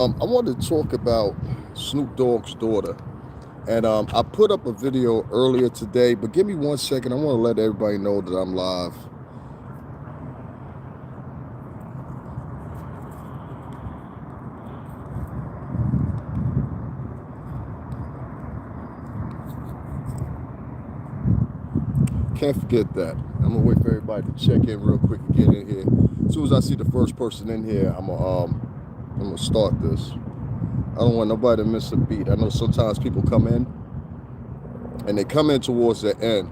I wanted to talk about Snoop Dogg's daughter. And I put up a video earlier today, but give me 1 second. I want to let everybody know that I'm live. Can't forget that. I'm gonna wait for everybody to check in real quick and get in here. As soon as I see the first person in here, I'm gonna start this. I don't want nobody to miss a beat. I know sometimes people come in and they come in towards the end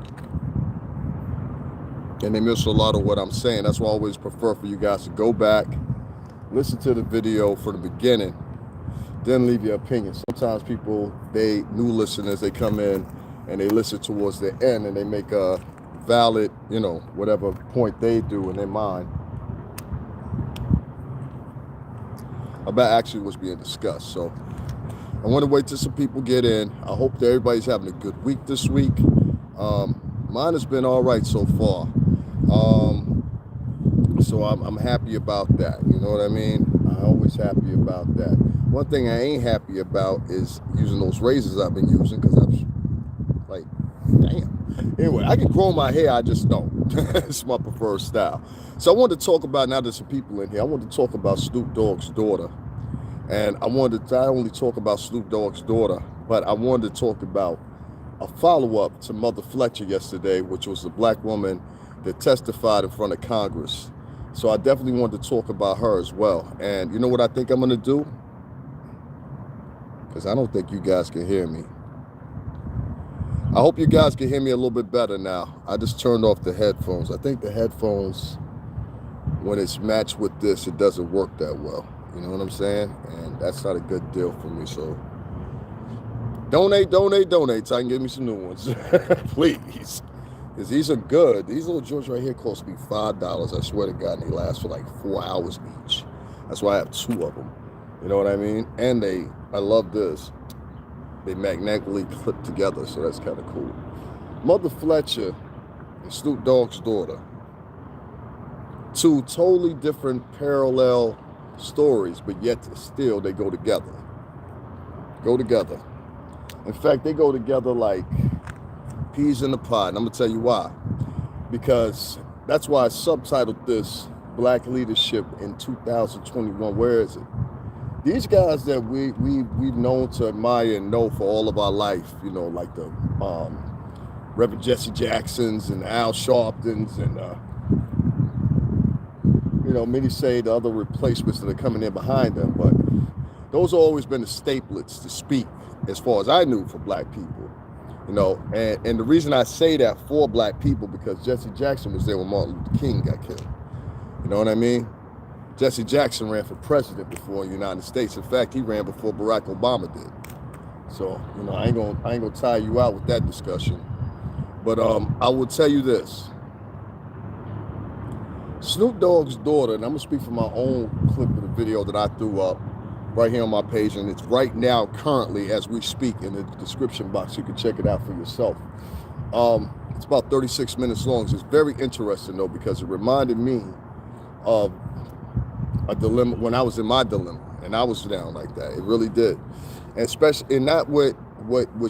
and they miss a lot of what I'm saying. That's why I always prefer for you guys to go back, listen to the video from the beginning, then leave your opinion. Sometimes people, new listeners, they come in and they listen towards the end and they make a valid, whatever point they do in their mind about actually what's being discussed. So I want to wait till some people get in. I hope that everybody's having a good week this week. Mine has been all right so far. So I'm happy about that. You know what I mean? I'm always happy about that. One thing I ain't happy about is using those razors I've been using because I'm like, damn. Anyway, I can grow my hair, I just don't. It's my preferred style. So I wanted to talk about, now there's some people in here, I wanted to talk about Snoop Dogg's daughter. And I wanted to not only talk about Snoop Dogg's daughter, but I wanted to talk about a follow-up to Mother Fletcher yesterday, which was the black woman that testified in front of Congress. So I definitely wanted to talk about her as well. And you know what I think I'm going to do? Because I don't think you guys can hear me. I hope you guys can hear me a little bit better now. I just turned off the headphones. I think the headphones, when it's matched with this, it doesn't work that well. You know what I'm saying? And that's not a good deal for me. So donate so I can get me some new ones. Please. Because these are good. These little joints right here cost me $5. I swear to God, and they last for like 4 hours each. That's why I have two of them. You know what I mean? And I love this. They magnetically clip together, so that's kind of cool. Mother Fletcher and Snoop Dogg's daughter. Two totally different parallel stories, but yet still they go together. In fact, they go together like peas in a pod. And I'm going to tell you why. Because that's why I subtitled this Black Leadership in 2021. Where is it? These guys that we've known to admire and know for all of our life, like the Reverend Jesse Jacksons and Al Sharptons and, many say the other replacements that are coming in behind them. But those have always been the staplets to speak, as far as I knew, for black people. And the reason I say that for black people, because Jesse Jackson was there when Martin Luther King got killed. You know what I mean? Jesse Jackson ran for president before the United States. In fact, he ran before Barack Obama did. So, I ain't gonna tie you out with that discussion. But I will tell you this. Snoop Dogg's daughter, and I'm gonna speak from my own clip of the video that I threw up right here on my page, and it's right now, currently, as we speak, in the description box. You can check it out for yourself. It's about 36 minutes long. It's very interesting, though, because it reminded me of a dilemma when I was in my dilemma, and I was down like that. It really did. And especially, and not what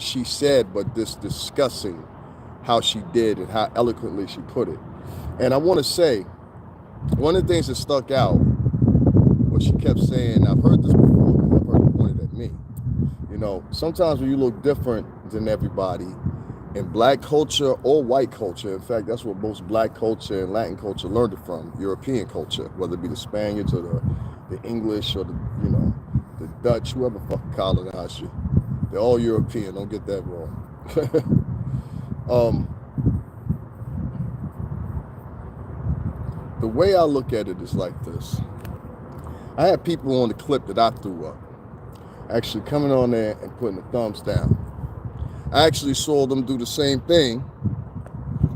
she said, but this discussing how she did and how eloquently she put it. And I want to say, one of the things that stuck out, what she kept saying, I've heard this before, I've heard it pointed at me. Sometimes when you look different than everybody, in black culture or white culture, in fact, that's what most black culture and Latin culture learned it from, European culture, whether it be the Spaniards or the English or the Dutch, whoever fucking colonized you. They're all European, don't get that wrong. The way I look at it is like this. I had people on the clip that I threw up actually coming on there and putting the thumbs down. I actually saw them do the same thing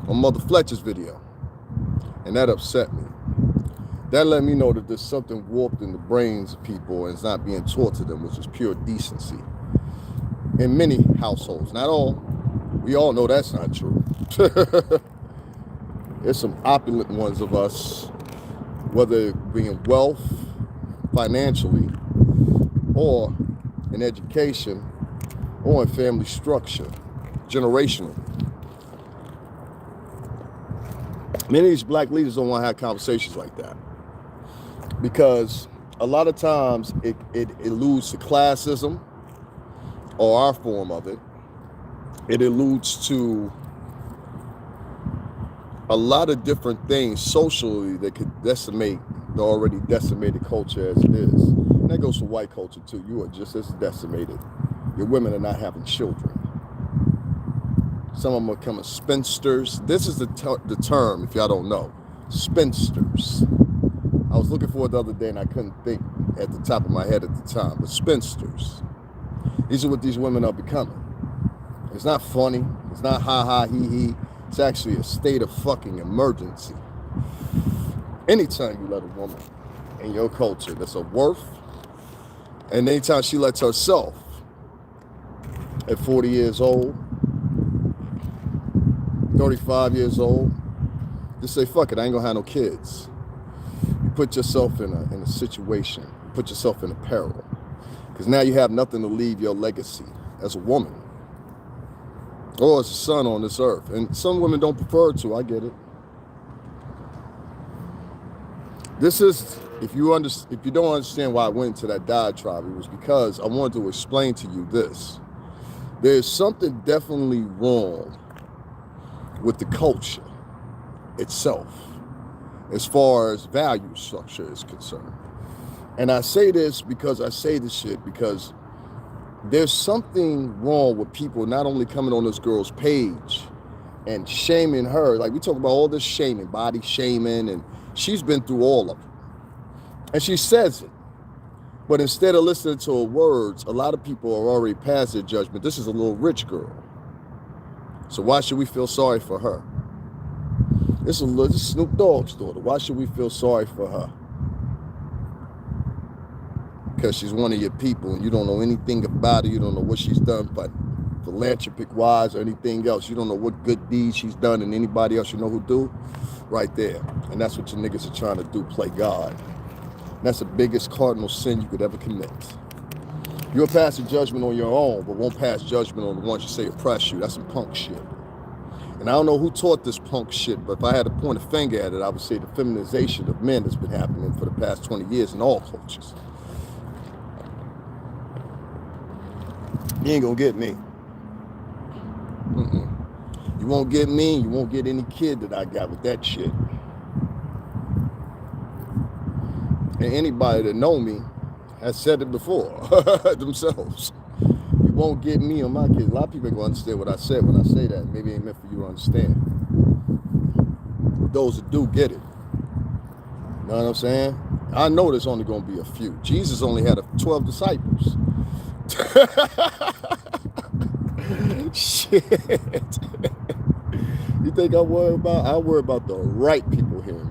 on Mother Fletcher's video, and that upset me. That let me know that there's something warped in the brains of people and it's not being taught to them, which is pure decency. In many households, not all. We all know that's not true. There's some opulent ones of us, whether it be in wealth, financially, or in education, or in family structure, generational. Many of these black leaders don't want to have conversations like that because a lot of times it alludes to classism or our form of it. It alludes to a lot of different things socially that could decimate the already decimated culture as it is. And that goes for white culture too. You are just as decimated. Your women are not having children. Some of them are becoming spinsters. This is the term, if y'all don't know. Spinsters. I was looking for it the other day and I couldn't think at the top of my head at the time. But spinsters. These are what these women are becoming. It's not funny. It's not ha ha he he. It's actually a state of fucking emergency. Anytime you let a woman in your culture that's of worth, and anytime she lets herself at 40 years old, 35 years old, just say, fuck it, I ain't gonna have no kids. You put yourself in a situation, you put yourself in a peril, because now you have nothing to leave your legacy as a woman or as a son on this earth. And some women don't prefer to, I get it. This is, if you don't understand why I went into that diatribe, it was because I wanted to explain to you this. There's something definitely wrong with the culture itself as far as value structure is concerned. And I say this because I say this shit because there's something wrong with people not only coming on this girl's page and shaming her. Like we talk about all this shaming, body shaming, and she's been through all of it. And she says it. But instead of listening to her words, a lot of people are already past their judgment. This is a little rich girl. So why should we feel sorry for her? This is Snoop Dogg's daughter. Why should we feel sorry for her? Because she's one of your people and you don't know anything about her. You don't know what she's done, but philanthropic wise or anything else. You don't know what good deeds she's done, and anybody else you know who do. Right there. And that's what your niggas are trying to do, play God. And that's the biggest cardinal sin you could ever commit. You'll pass a judgment on your own, but won't pass judgment on the ones you say oppress you. That's some punk shit. And I don't know who taught this punk shit, but if I had to point a finger at it, I would say the feminization of men has been happening for the past 20 years in all cultures. You ain't gonna get me. You won't get me, you won't get any kid that I got with that shit. And anybody that know me has said it before themselves. You won't get me on my kids. A lot of people ain't gonna understand what I said when I say that. Maybe it ain't meant for you to understand. Those that do get it. You know what I'm saying? I know there's only gonna be a few. Jesus only had 12 disciples. Shit. You think I worry about the right people here.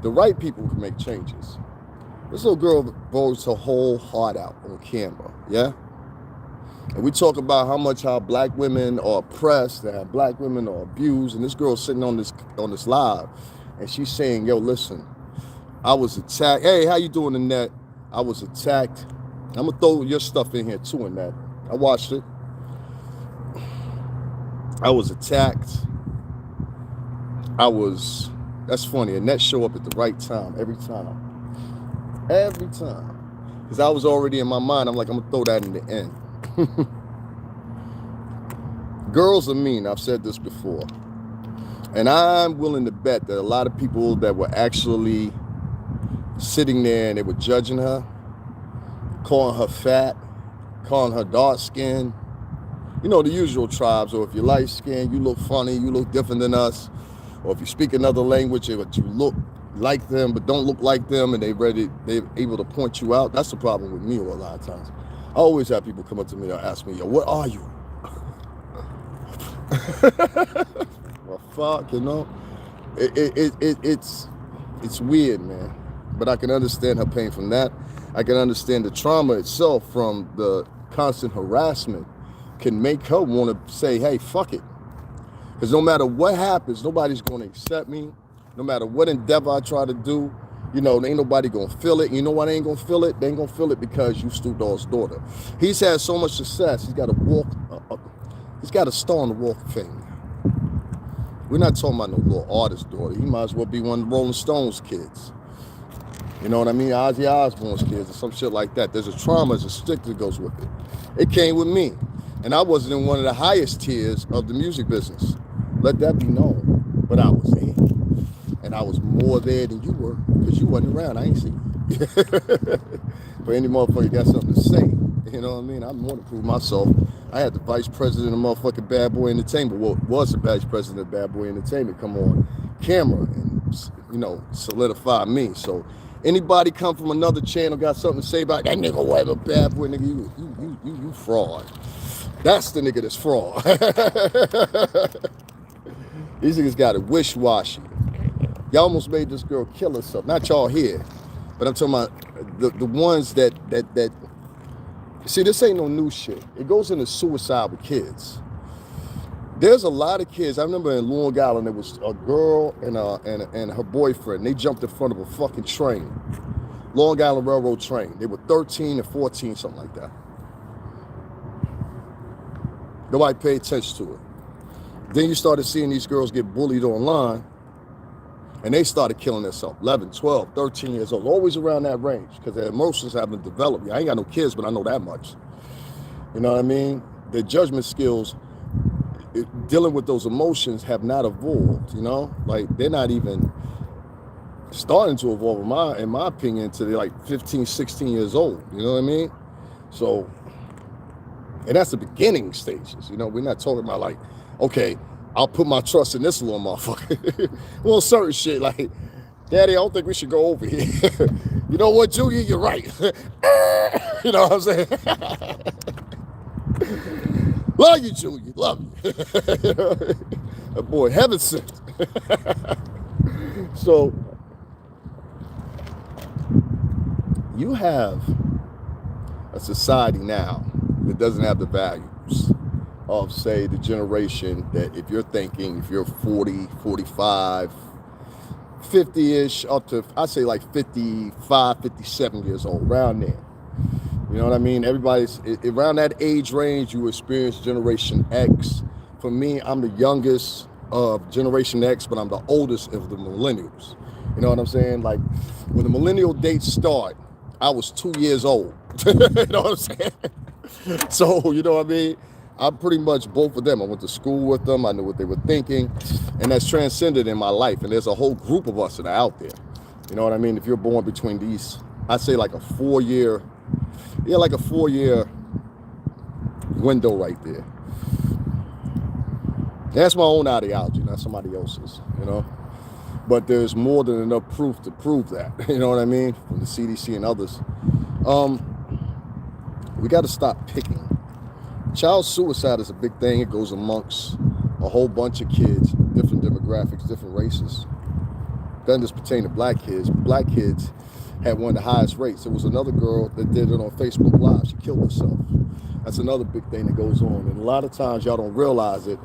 The right people can make changes. This little girl blows her whole heart out on camera, yeah? And we talk about how black women are oppressed and how black women are abused, and this girl's sitting on this live, and she's saying, yo, listen, I was attacked. Hey, how you doing, Annette? I was attacked. I'm gonna throw your stuff in here too, Annette. I watched it. I was attacked. That's funny, Annette show up at the right time, every time. Every time. Because I was already in my mind, I'm like, I'm gonna throw that in the end. Girls are mean, I've said this before. And I'm willing to bet that a lot of people that were actually sitting there and they were judging her, calling her fat, calling her dark skin, you know, the usual tribes, or if you're light skinned, you look funny, you look different than us, or if you speak another language, but you look like them but don't look like them, and they're able to point you out. That's the problem with me a lot of times. I always have people come up to me and ask me, yo, what are you? Well, fuck, you know? It's weird, man. But I can understand her pain from that. I can understand the trauma itself from the constant harassment can make her want to say, hey, fuck it. Because no matter what happens, nobody's going to accept me. No matter what endeavor I try to do, You know, ain't nobody gonna feel it. You know why they ain't gonna feel it? They ain't gonna feel it because you Snoop Dogg's daughter. He's had so much success. He's got he's got a star on the Walk of Fame. We're not talking about no little artist daughter. He might as well be one of the Rolling Stones kids. You know what I mean? Ozzy Osbourne's kids or some shit like that. There's a trauma, there's a stick that goes with it. It came with me. And I wasn't in one of the highest tiers of the music business. Let that be known. But I was there. And I was more there than you were, because you wasn't around. I ain't see you. But any motherfucker got something to say, you know what I mean? I'm more to prove myself. I had the vice president of motherfucking Bad Boy Entertainment, well, was the vice president of Bad Boy Entertainment, come on camera and, you know, solidify me. So anybody come from another channel got something to say about that nigga, whatever, Bad Boy, nigga, you fraud. That's the nigga that's fraud. These niggas got it wish-washy. Y'all almost made this girl kill herself. Not y'all here, but I'm talking about the ones that see, this ain't no new shit. It goes into suicide with kids. There's a lot of kids. I remember in Long Island, there was a girl and her boyfriend. They jumped in front of a fucking train, Long Island Railroad train. They were 13 and 14, something like that. Nobody paid attention to it. Then you started seeing these girls get bullied online, and they started killing themselves. 11, 12, 13 years old, always around that range, because their emotions haven't developed. I ain't got no kids, but I know that much. You know what I mean? Their judgment skills, dealing with those emotions, have not evolved, you know? Like, they're not even starting to evolve, in my opinion, until they're like 15, 16 years old. You know what I mean? So, and that's the beginning stages. You know, we're not talking about like, okay, I'll put my trust in this little motherfucker. Well, certain shit like, Daddy, I don't think we should go over here. You know what, Junior, you're right. You know what I'm saying? Love you, Junior, love you. That boy, heaven sent. So, you have a society now that doesn't have the values of, say, the generation that if you're 40, 45, 50-ish, up to, I say like 55, 57 years old, around there. You know what I mean? Everybody's, around that age range, you experience Generation X. For me, I'm the youngest of Generation X, but I'm the oldest of the millennials. You know what I'm saying? Like, when the millennial dates start, I was 2 years old. You know what I'm saying? So, you know what I mean? I'm pretty much both of them. I went to school with them. I knew what they were thinking. And that's transcended in my life. And there's a whole group of us that are out there. You know what I mean? If you're born between these, I say like a 4-year, like a 4-year window right there. That's my own ideology, not somebody else's, you know? But there's more than enough proof to prove that. You know what I mean? From the CDC and others. We got to stop picking. Child suicide is a big thing. It goes amongst a whole bunch of kids, different demographics, different races. Doesn't just pertain to black kids. Black kids had one of the highest rates. There was another girl that did it on Facebook Live. She killed herself. That's another big thing that goes on. And a lot of times y'all don't realize it.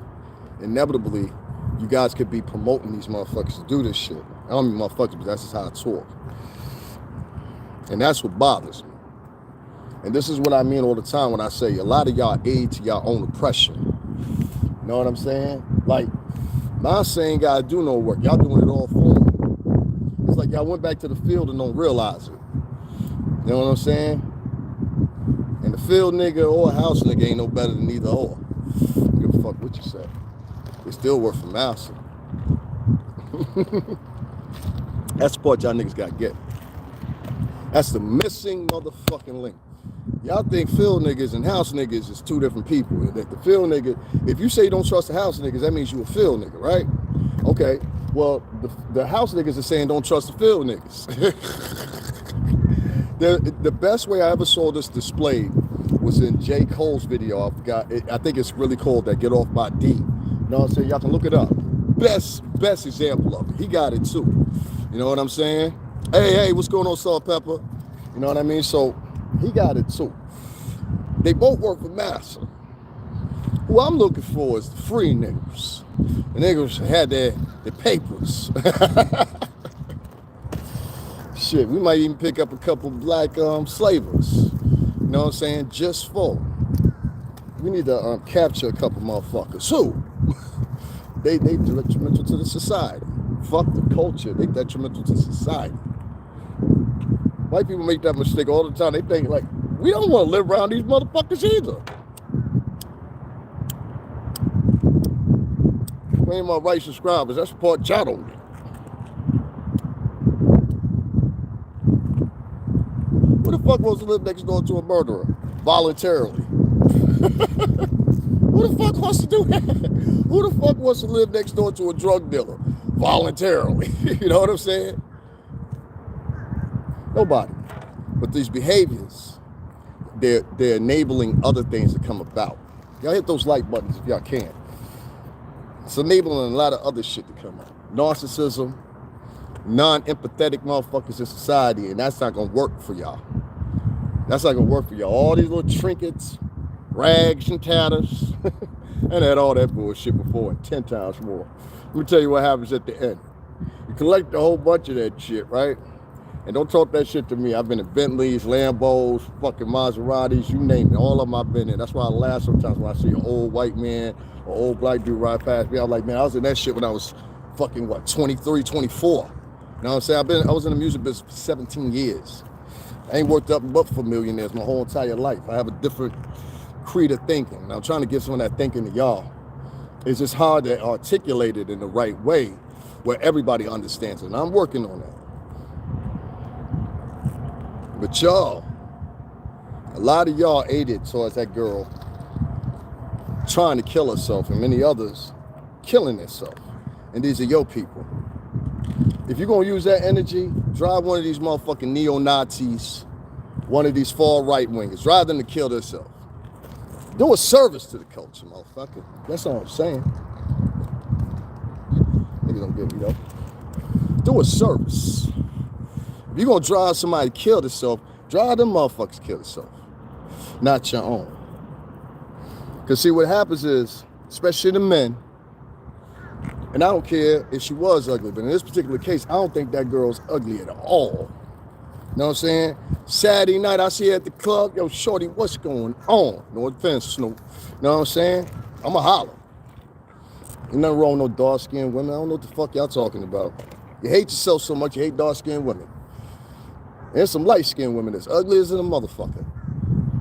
Inevitably, you guys could be promoting these motherfuckers to do this shit. I don't mean motherfuckers, but that's just how I talk. And that's what bothers me. And this is what I mean all the time when I say a lot of y'all aid to your own oppression. You know what I'm saying? Like, not saying gotta do no work. Y'all doing it all for me. It's like y'all went back to the field and don't realize it. You know what I'm saying? And the field nigga or a house nigga ain't no better than either or. Give a fuck what you say. They still work for master. That's the part y'all niggas gotta get. That's the missing motherfucking link. Y'all think field niggas and house niggas is two different people. That the field nigga, if you say you don't trust the house niggas, that means you a field nigga, right? Okay, well, the house niggas are saying don't trust the field niggas. The best way I ever saw this displayed was in J. Cole's video. I think it's really called that Get Off My D. You know what I'm saying? Y'all can look it up. Best example of it. He got it too. You know what I'm saying? Hey, what's going on, Salt Pepper? You know what I mean? So he got it too. They both work for Massa. Who I'm looking for is the free niggas. The niggas had their papers. Shit, we might even pick up a couple black slavers. You know what I'm saying? Just for. We need to capture a couple motherfuckers. Who? they detrimental to the society. Fuck the culture. They detrimental to society. White people make that mistake all the time. They think like, we don't want to live around these motherfuckers either. Claim my right subscribers. That's part y'all don't get. Who the fuck wants to live next door to a murderer voluntarily? Who the fuck wants to do that? Who the fuck wants to live next door to a drug dealer voluntarily? You know what I'm saying? Nobody. But these behaviors, they're enabling other things to come about. Y'all hit those like buttons if y'all can. It's enabling a lot of other shit to come out. Narcissism, non-empathetic motherfuckers in society, and that's not gonna work for y'all. That's not gonna work for y'all. All these little trinkets, rags and tatters. And had all that bullshit before and 10 times more. Let me tell you what happens at the end. You collect a whole bunch of that shit, right? And don't talk that shit to me. I've been in Bentleys, Lambos, fucking Maseratis, you name it. All of them I've been in. That's why I laugh sometimes when I see an old white man or old black dude ride past me. I'm like, man, I was in that shit when I was fucking, 23, 24. You know what I'm saying? I was in the music business for 17 years. I ain't worked up but for millionaires my whole entire life. I have a different creed of thinking. And I'm trying to give some of that thinking to y'all. It's just hard to articulate it in the right way where everybody understands it. And I'm working on that. But y'all, a lot of y'all aided towards that girl trying to kill herself and many others killing themselves. And these are your people. If you're going to use that energy, drive one of these motherfucking neo-Nazis, one of these far right wingers, drive them to kill themselves. Do a service to the culture, motherfucker. That's all I'm saying. Niggas don't get me though. Do a service. If you're gonna drive somebody to kill themselves, drive them motherfuckers to kill themselves. Not your own. Cause see what happens is, especially the men, and I don't care if she was ugly, but in this particular case, I don't think that girl's ugly at all. You know what I'm saying? Saturday night, I see her at the club. Yo, shorty, what's going on? No offense, Snoop. You know what I'm saying? I'm a holler. Ain't nothing wrong with no dark-skinned women. I don't know what the fuck y'all talking about. You hate yourself so much, you hate dark-skinned women. There's some light-skinned women that's ugly as a motherfucker.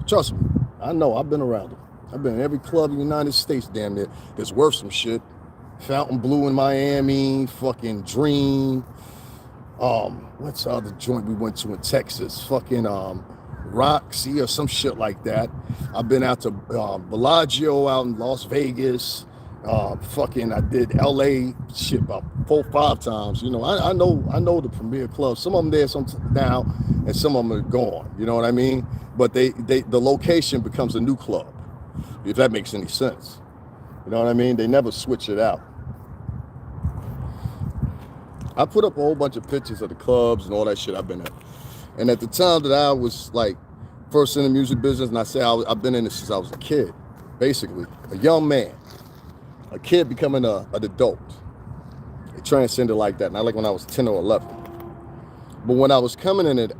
Trust me. I know. I've been around them. I've been in every club in the United States, damn near, that's worth some shit. Fountain Blue in Miami, fucking Dream. What's the other joint we went to in Texas? Fucking Roxy or some shit like that. I've been out to Bellagio out in Las Vegas. I did LA shit about 4 or 5 times. You know, I know the premier clubs. Some of them there, some now, and some of them are gone. You know what I mean? But the location becomes a new club, if that makes any sense. You know what I mean? They never switch it out. I put up a whole bunch of pictures of the clubs and all that shit I've been at. And at the time that I was like first in the music business, and I say I've been in this since I was a kid, basically, a young man, a kid becoming an adult. It transcended like that, not like when I was 10 or 11. But when I was coming in it,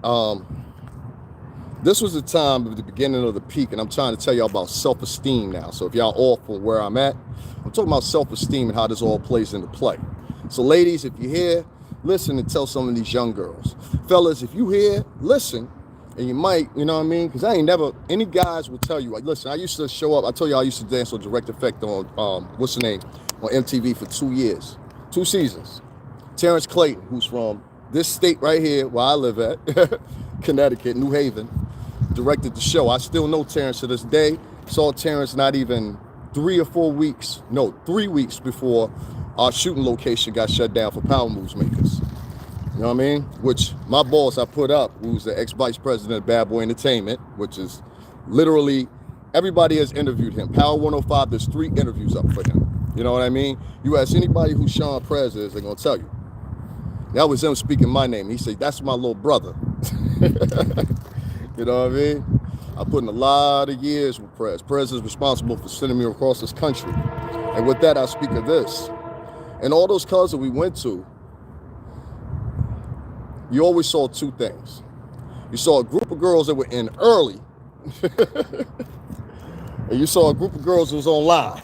this was the time of the beginning of the peak, and I'm trying to tell y'all about self-esteem now. So if y'all off from where I'm at, I'm talking about self-esteem and how this all plays into play. So ladies, if you're here, listen and tell some of these young girls. Fellas, if you here, listen, and you might, you know what I mean? Because I ain't never, any guys will tell you, like, listen, I used to show up, I told you I used to dance on Direct Effect on, what's the name, on MTV for 2 years, 2 seasons. Terrence Clayton, who's from this state right here where I live at, Connecticut, New Haven, directed the show. I still know Terrence to this day. Saw Terrence not even 3 or 4 weeks, no, 3 weeks before our shooting location got shut down for Power Moves Makers. You know what I mean? Which my boss I put up, who's the ex-vice president of Bad Boy Entertainment, which is literally, everybody has interviewed him. Power 105, there's 3 interviews up for him. You know what I mean? You ask anybody who Sean Prez is, they're going to tell you. That was him speaking my name. He said, that's my little brother. You know what I mean? I put in a lot of years with Prez. Prez is responsible for sending me across this country. And with that, I speak of this. And all those clubs that we went to, you always saw two things. You saw a group of girls that were in early, and you saw a group of girls that was online.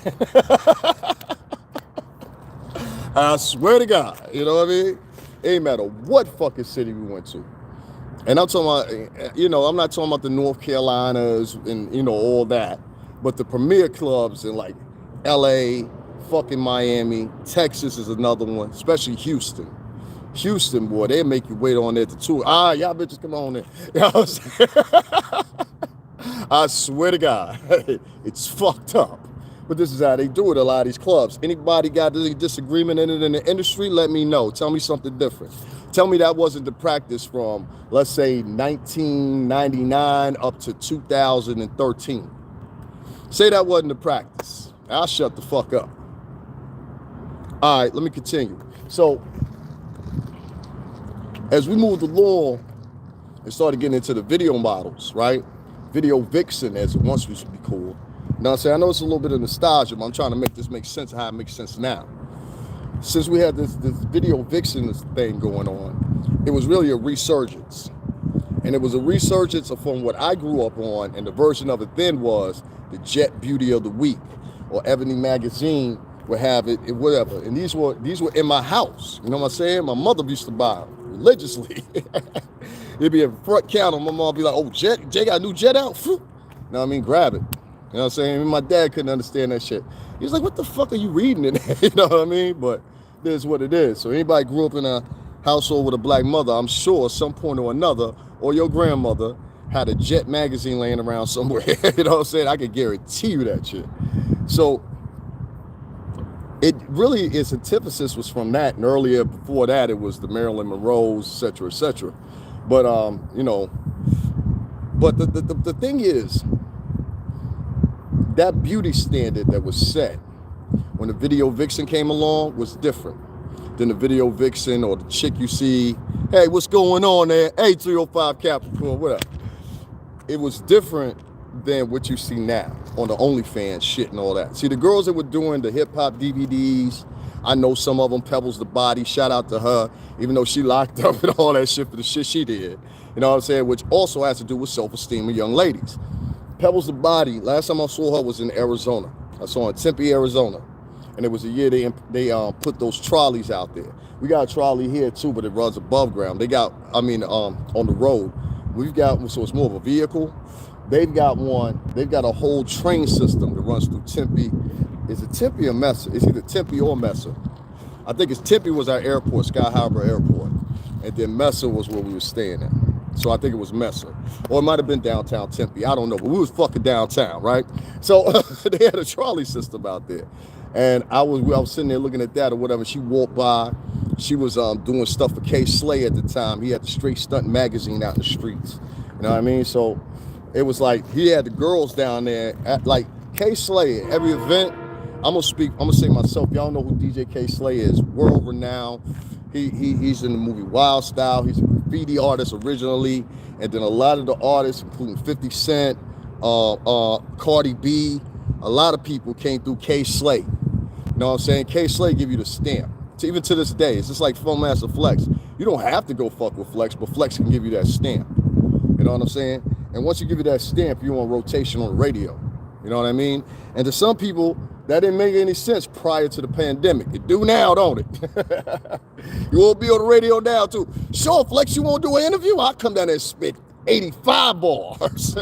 I swear to God, you know what I mean? It ain't matter what fucking city we went to. And I'm talking about, I'm not talking about the North Carolinas and, all that, but the premier clubs in like LA, fucking Miami, Texas is another one, especially Houston. Houston, boy, they make you wait on there to tour. Y'all bitches come on in. You know what I'm saying? I swear to God, it's fucked up. But this is how they do it, a lot of these clubs. Anybody got any disagreement in it in the industry, let me know. Tell me something different. Tell me that wasn't the practice from, let's say, 1999 up to 2013. Say that wasn't the practice. I'll shut the fuck up. All right, let me continue. So, as we moved along and started getting into the video models, right? Video vixen, as it once used to be called. You know what I'm saying? I know it's a little bit of nostalgia, but I'm trying to make this make sense of how it makes sense now. Since we had this video vixen thing going on, it was really a resurgence. And it was a resurgence from what I grew up on, and the version of it then was the Jet Beauty of the Week, or Ebony Magazine would have it, whatever. And these were in my house. You know what I'm saying? My mother used to buy them religiously. It'd be a front counter. My mom would be like, oh, Jay got a new Jet out? You know what I mean? Grab it. You know what I'm saying? My dad couldn't understand that shit. He was like, what the fuck are you reading in there? You know what I mean? But this is what it is. So anybody grew up in a household with a black mother, I'm sure at some point or another, or your grandmother had a Jet magazine laying around somewhere. You know what I'm saying? I could guarantee you that shit. So it really, its antithesis was from that. And earlier, before that, it was the Marilyn Monroes, et cetera, et cetera. But, but the thing is, that beauty standard that was set when the video vixen came along was different than the video vixen or the chick you see, hey, what's going on there? Hey, 305 Capricorn, whatever. It was different than what you see now on the OnlyFans shit and all that. See, the girls that were doing the hip-hop DVDs, I know some of them, Pebbles the Body, shout out to her, even though she locked up and all that shit for the shit she did. You know what I'm saying? Which also has to do with self-esteem of young ladies. Pebbles the Body, last time I saw her was in Arizona. I saw her in Tempe, Arizona. And it was a year they put those trolleys out there. We got a trolley here too, but it runs above ground. They got, on the road. We've got, so it's more of a vehicle. They've got a whole train system that runs through Tempe. Is it Tempe or Mesa? It's either Tempe or Mesa. I think it's Tempe was our airport, Sky Harbor Airport. And then Mesa was where we were staying at. So I think it was Mesa. Or it might have been downtown Tempe. I don't know, but we was fucking downtown, right? So they had a trolley system out there. And I was sitting there looking at that or whatever. She walked by. She was doing stuff for Kay Slay at the time. He had the Straight Stunt magazine out in the streets. You know what I mean? So it was like he had the girls down there at like Kay Slay at every event. I'm gonna say myself, y'all know who DJ Kay Slay is, world renowned. He's in the movie Wild Style. He's a graffiti artist originally, and then a lot of the artists, including 50 Cent, Cardi B, a lot of people came through Kay Slay. You know what I'm saying? Kay Slay give you the stamp. Even to this day, it's just like Phone Master Flex. You don't have to go fuck with Flex, but Flex can give you that stamp. You know what I'm saying? And once you give you that stamp, you're on rotation on the radio. You know what I mean? And to some people, that didn't make any sense prior to the pandemic. It do now, don't it? You won't be on the radio now, too. Sure, Flex, you won't do an interview? I'll come down there and spit 85 bars.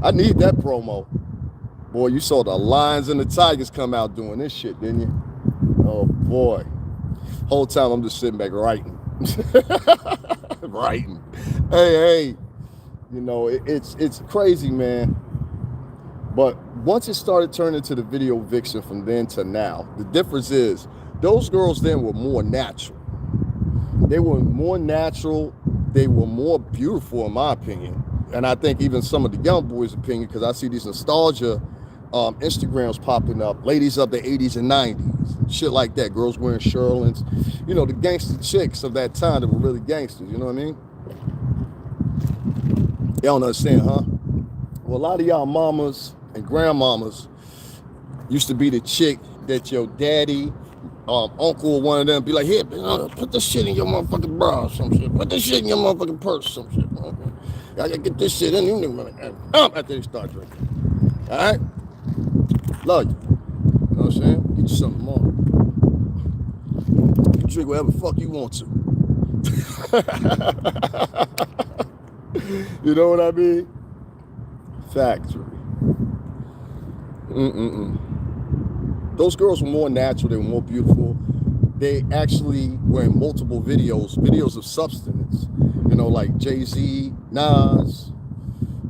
I need that promo. Boy, you saw the Lions and the Tigers come out doing this shit, didn't you? Oh, boy. Whole time I'm just sitting back writing. Writing. Hey. You know, it's crazy, man. But once it started turning to the video vixen from then to now, the difference is those girls then were more natural. They were more natural. They were more beautiful, in my opinion. And I think even some of the young boys' opinion, because I see these nostalgia Instagrams popping up, ladies of the 80s and 90s, shit like that, girls wearing Sherlins, you know, the gangster chicks of that time that were really gangsters, you know what I mean? Y'all don't understand, huh? Well, a lot of y'all mamas and grandmamas used to be the chick that your daddy uncle or one of them be like, here, put this shit in your motherfucking bra or some shit. Put this shit in your motherfucking purse or some shit. I gotta get this shit in you. After they start drinking. All right? Love you. You know what I'm saying? Get you something more. You drink whatever the fuck you want to. You know what I mean? Factory. Those girls were more natural. They were more beautiful. They actually were in multiple videos of substance. You know, like Jay-Z, Nas,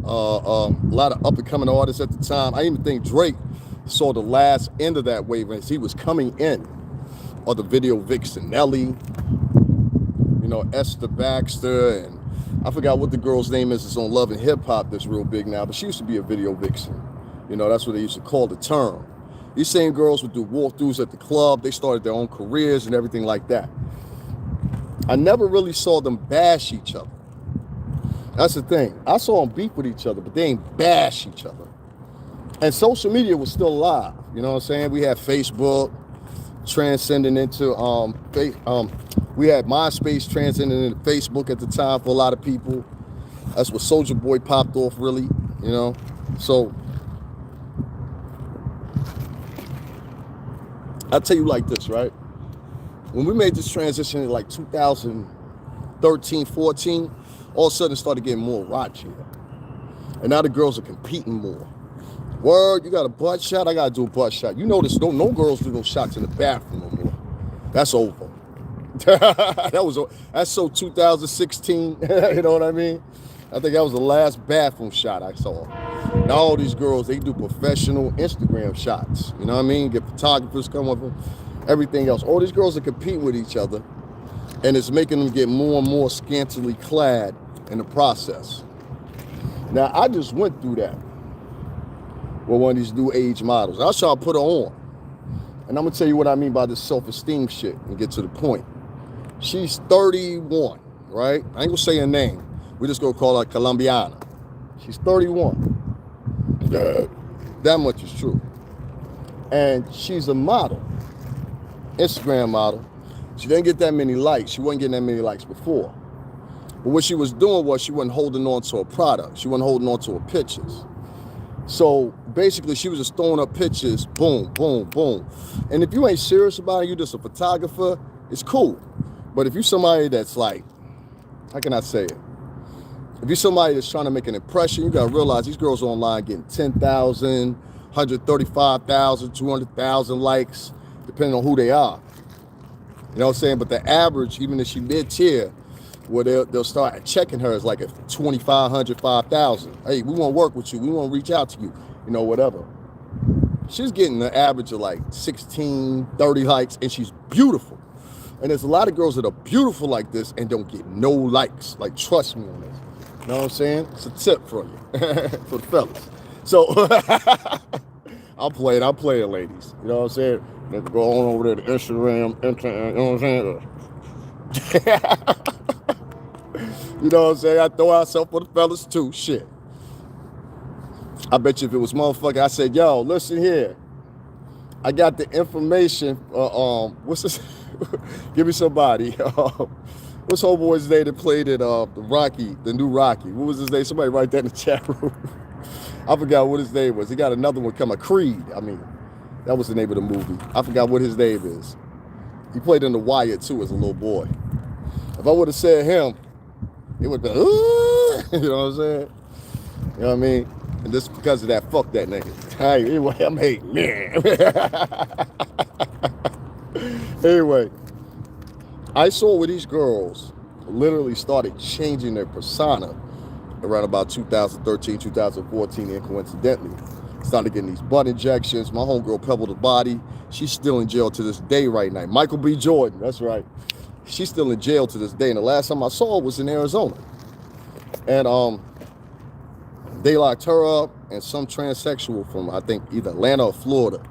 a lot of up-and-coming artists at the time. I even think Drake saw the last end of that wave as he was coming in. Or the video vixen, Nelly, you know, Esther Baxter, and I forgot what the girl's name is. It's on Love and Hip Hop that's real big now, but she used to be a video vixen. You know, that's what they used to call the term. These same girls would do walkthroughs at the club. They started their own careers and everything like that. I never really saw them bash each other. That's the thing. I saw them beef with each other, but they ain't bash each other. And social media was still alive. You know what I'm saying? We had Facebook transcending into, we had MySpace transcending into Facebook at the time for a lot of people. That's what Soulja Boy popped off, really, you know? So, I'll tell you like this, right? When we made this transition in like 2013, 14, all of a sudden it started getting more raunchy. And now the girls are competing more. Word, you got a butt shot? I got to do a butt shot. You notice no girls do no shots in the bathroom no more. That's over. That's so 2016. You know what I mean? I think that was the last bathroom shot I saw. Now all these girls, they do professional Instagram shots. You know what I mean? Get photographers come up with everything else. All these girls are competing with each other, and it's making them get more and more scantily clad in the process. Now, I just went through that with one of these new age models. I was trying to put her on. And I'm going to tell you what I mean by this self-esteem shit and get to the point. She's 31, right? I ain't going to say her name. We're just going to call her Colombiana. She's 31. That much is true. And she's a model, Instagram model. She didn't get that many likes. She wasn't getting that many likes before. But what she was doing was she wasn't holding on to her product. She wasn't holding on to her pictures. So basically, she was just throwing up pictures, boom, boom, boom. And if you ain't serious about it, you're just a photographer, it's cool. But if you're somebody that's like, how can I say it? If you're somebody that's trying to make an impression, you got to realize these girls are online getting 10,000, 135,000, 200,000 likes, depending on who they are. You know what I'm saying? But the average, even if she mid-tier, where they'll start checking her as like a 2,500, 5,000. Hey, we want to work with you. We want to reach out to you. You know, whatever. She's getting an average of like 16, 30 likes, and she's beautiful. And there's a lot of girls that are beautiful like this and don't get no likes. Like, trust me on this. You know what I'm saying? It's a tip for you, for the fellas. So, I'm playing, ladies. You know what I'm saying? They go on over there to Instagram, you know what I'm saying? You know what I'm saying? I throw out something for the fellas too. Shit. I bet you if it was motherfucker, I said, yo, listen here. I got the information. What's this? Give me somebody. What's homeboy's name that played it? The new Rocky. What was his name? Somebody write that in the chat room. I forgot what his name was. He got another one coming. Creed. I mean, that was the name of the movie. I forgot what his name is. He played in The Wire too as a little boy. If I would have said him, it would have been, you know what I'm saying? You know what I mean? And just because of that, fuck that nigga. Hey, anyway, I'm hating, man. Anyway, I saw where these girls literally started changing their persona around about 2013, 2014, and coincidentally, started getting these butt injections. My homegirl Pebble the Body, she's still in jail to this day right now. Michael B. Jordan, that's right. She's still in jail to this day, and the last time I saw her was in Arizona. And they locked her up and some transsexual from, I think, either Atlanta or Florida.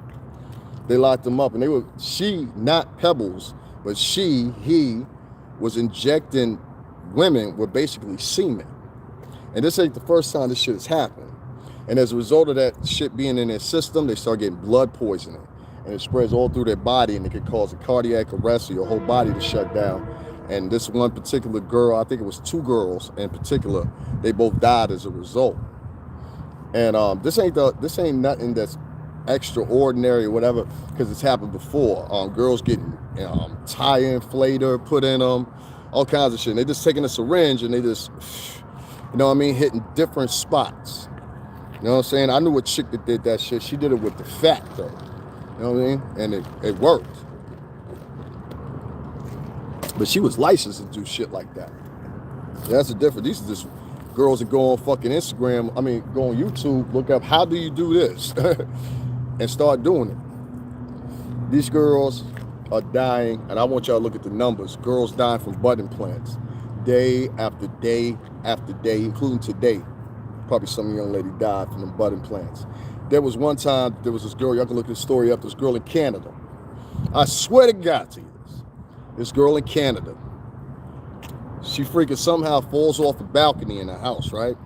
They locked them up, and she, not Pebbles, but he was injecting women with basically semen. And this ain't the first time this shit has happened. And as a result of that shit being in their system, they start getting blood poisoning. and it spreads all through their body, and it can cause a cardiac arrest or your whole body to shut down. And this one particular girl, I think it was 2 girls in particular, they both died as a result. And this ain't nothing that's extraordinary or whatever, because it's happened before. Girls getting tire inflator put in them, all kinds of shit. And they just taking a syringe and they just, you know what I mean, hitting different spots. You know what I'm saying? I knew a chick that did that shit. She did it with the fat though. You know what I mean? And it worked. But she was licensed to do shit like that. Yeah, that's the difference. These are just girls that go on fucking Instagram, go on YouTube, look up how do you do this and start doing it. These girls are dying, and I want y'all to look at the numbers. Girls dying from butt implants day after day after day, including today. Probably some young lady died from the butt implants. There was one time, there was this girl, y'all can look this story up, this girl in Canada. I swear to God to you this girl in Canada, she freaking somehow falls off the balcony in the house, right?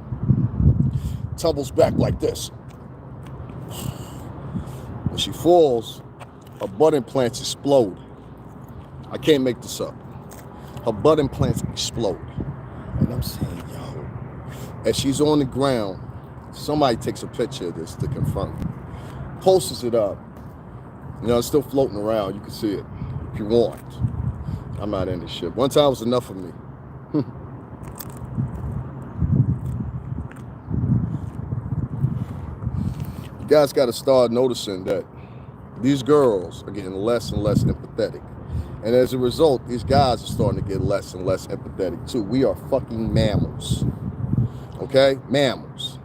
Tumbles back like this. When she falls, her butt implants explode. I can't make this up. Her butt implants explode. And I'm saying, yo, as she's on the ground, somebody takes a picture of this to confirm. Posts it up. You know, it's still floating around. You can see it if you want. I'm not in this shit. One time was enough for me. You guys got to start noticing that these girls are getting less and less empathetic. And as a result, these guys are starting to get less and less empathetic too. We are fucking mammals. Okay? Mammals.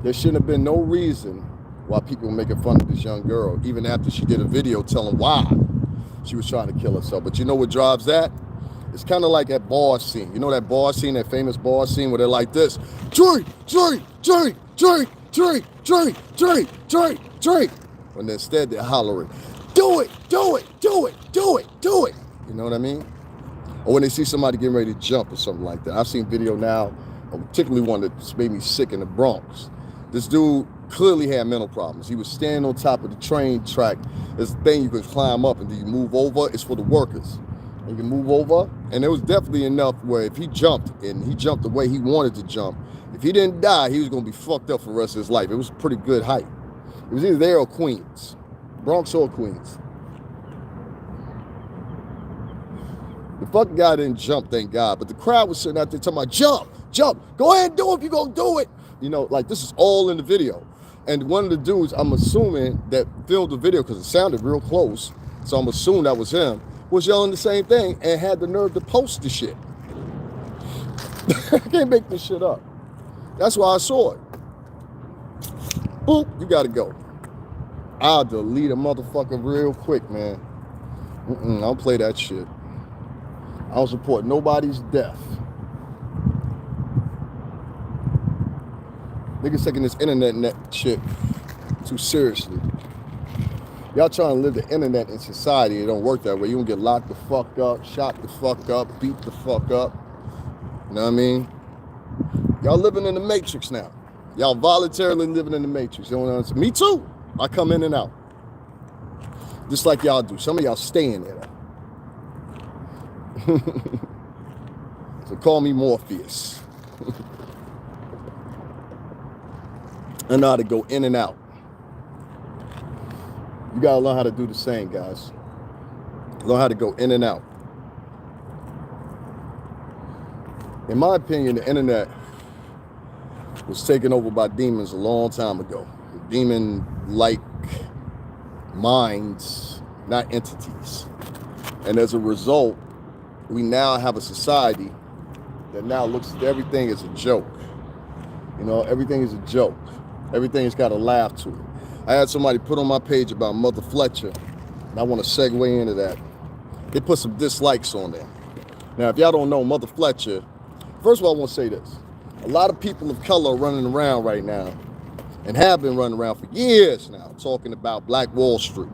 There shouldn't have been no reason why people were making fun of this young girl, even after she did a video telling why she was trying to kill herself. But you know what drives that? It's kind of like that bar scene. You know that bar scene, that famous bar scene where they're like this, drink, drink, drink, drink, drink, drink, drink, drink, drink. When instead they're hollering, do it, do it, do it, do it, do it. You know what I mean? Or when they see somebody getting ready to jump or something like that. I've seen video now, particularly one that made me sick in the Bronx. This dude clearly had mental problems. He was standing on top of the train track. There's a thing you can climb up and then you move over. It's for the workers. You can move over. And there was definitely enough where if he jumped, and he jumped the way he wanted to jump, if he didn't die, he was going to be fucked up for the rest of his life. It was a pretty good height. It was either there or Queens. Bronx or Queens. The fucking guy didn't jump, thank God. But the crowd was sitting out there talking about, jump, jump. Go ahead and do it if you're going to do it. You know, like this is all in the video. And one of the dudes, I'm assuming, that filmed the video, because it sounded real close, so I'm assuming that was him, was yelling the same thing and had the nerve to post the shit. I can't make this shit up. That's why I saw it. Boop, you gotta go. I'll delete a motherfucker real quick, man. I don't play that shit. I don't support nobody's death. Niggas taking this internet shit too seriously. Y'all trying to live the internet in society. It don't work that way. You gonna get locked the fuck up, shot the fuck up, beat the fuck up. You know what I mean? Y'all living in the matrix now. Y'all voluntarily living in the matrix. You know what I'm saying? Me too. I come in and out. Just like y'all do. Some of y'all stay in there. So call me Morpheus. I know how to go in and out. You gotta learn how to do the same, guys. Learn how to go in and out. In my opinion, the internet was taken over by demons a long time ago. Demon-like minds, not entities. And as a result, we now have a society that now looks at everything as a joke. You know, everything is a joke. Everything's got a laugh to it. I had somebody put on my page about Mother Fletcher, and I want to segue into that. They put some dislikes on there. Now, if y'all don't know Mother Fletcher, first of all, I want to say this. A lot of people of color are running around right now, and have been running around for years now, talking about Black Wall Street.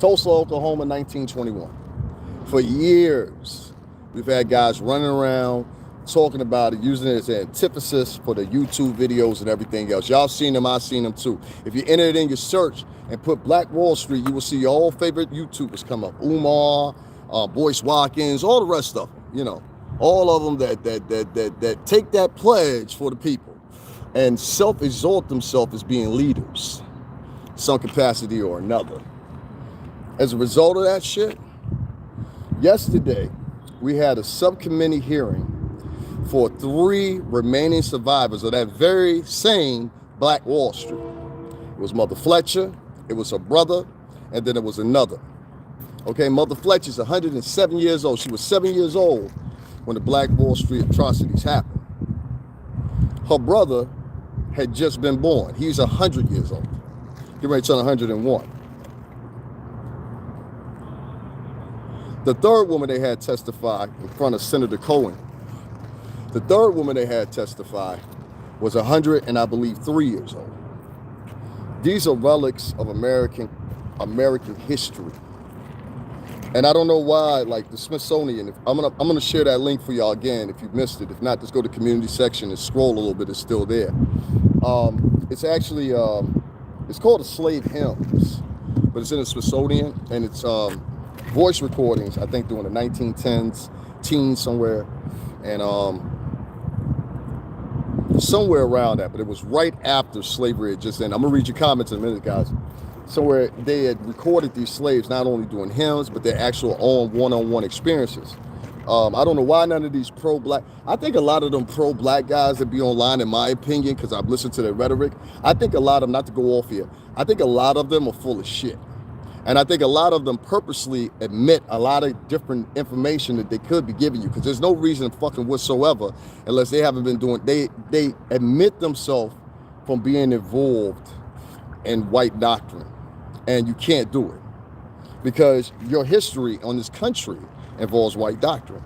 Tulsa, Oklahoma, 1921. For years, we've had guys running around talking about it, using it as an antithesis for the YouTube videos and everything else. Y'all seen them, I've seen them too. If you enter it in your search and put Black Wall Street, you will see your old favorite YouTubers come up. Umar, Boyce Watkins, all the rest of them, you know. All of them that take that pledge for the people and self-exalt themselves as being leaders, some capacity or another. As a result of that shit, yesterday, we had a subcommittee hearing for 3 remaining survivors of that very same Black Wall Street. It was Mother Fletcher, it was her brother, and then it was another. Okay, Mother Fletcher's 107 years old. She was 7 years old when the Black Wall Street atrocities happened. Her brother had just been born. He's 100 years old. Getting ready to turn 101. The third woman they had testify in front of Senator Cohen, the third woman they had testify was 100 and I believe 3 years old. These are relics of American history. And I don't know why, like the Smithsonian, I'm gonna share that link for y'all again if you missed it. If not, just go to the community section and scroll a little bit, it's still there. It's actually, it's called the Slave Hymns, but it's in the Smithsonian, and it's voice recordings, I think during the 1910s, teens somewhere, and somewhere around that, but it was right after slavery had just ended. I'm gonna read your comments in a minute, guys. Somewhere they had recorded these slaves not only doing hymns, but their actual own one-on-one experiences. I don't know why none of these pro-black, I think a lot of them pro-black guys that be online, in my opinion, because I've listened to their rhetoric, I think a lot of them, not to go off here, I think a lot of them are full of shit. And I think a lot of them purposely admit a lot of different information that they could be giving you, because there's no reason fucking whatsoever unless they haven't been doing, they admit themselves from being involved in white doctrine. And you can't do it because your history on this country involves white doctrine,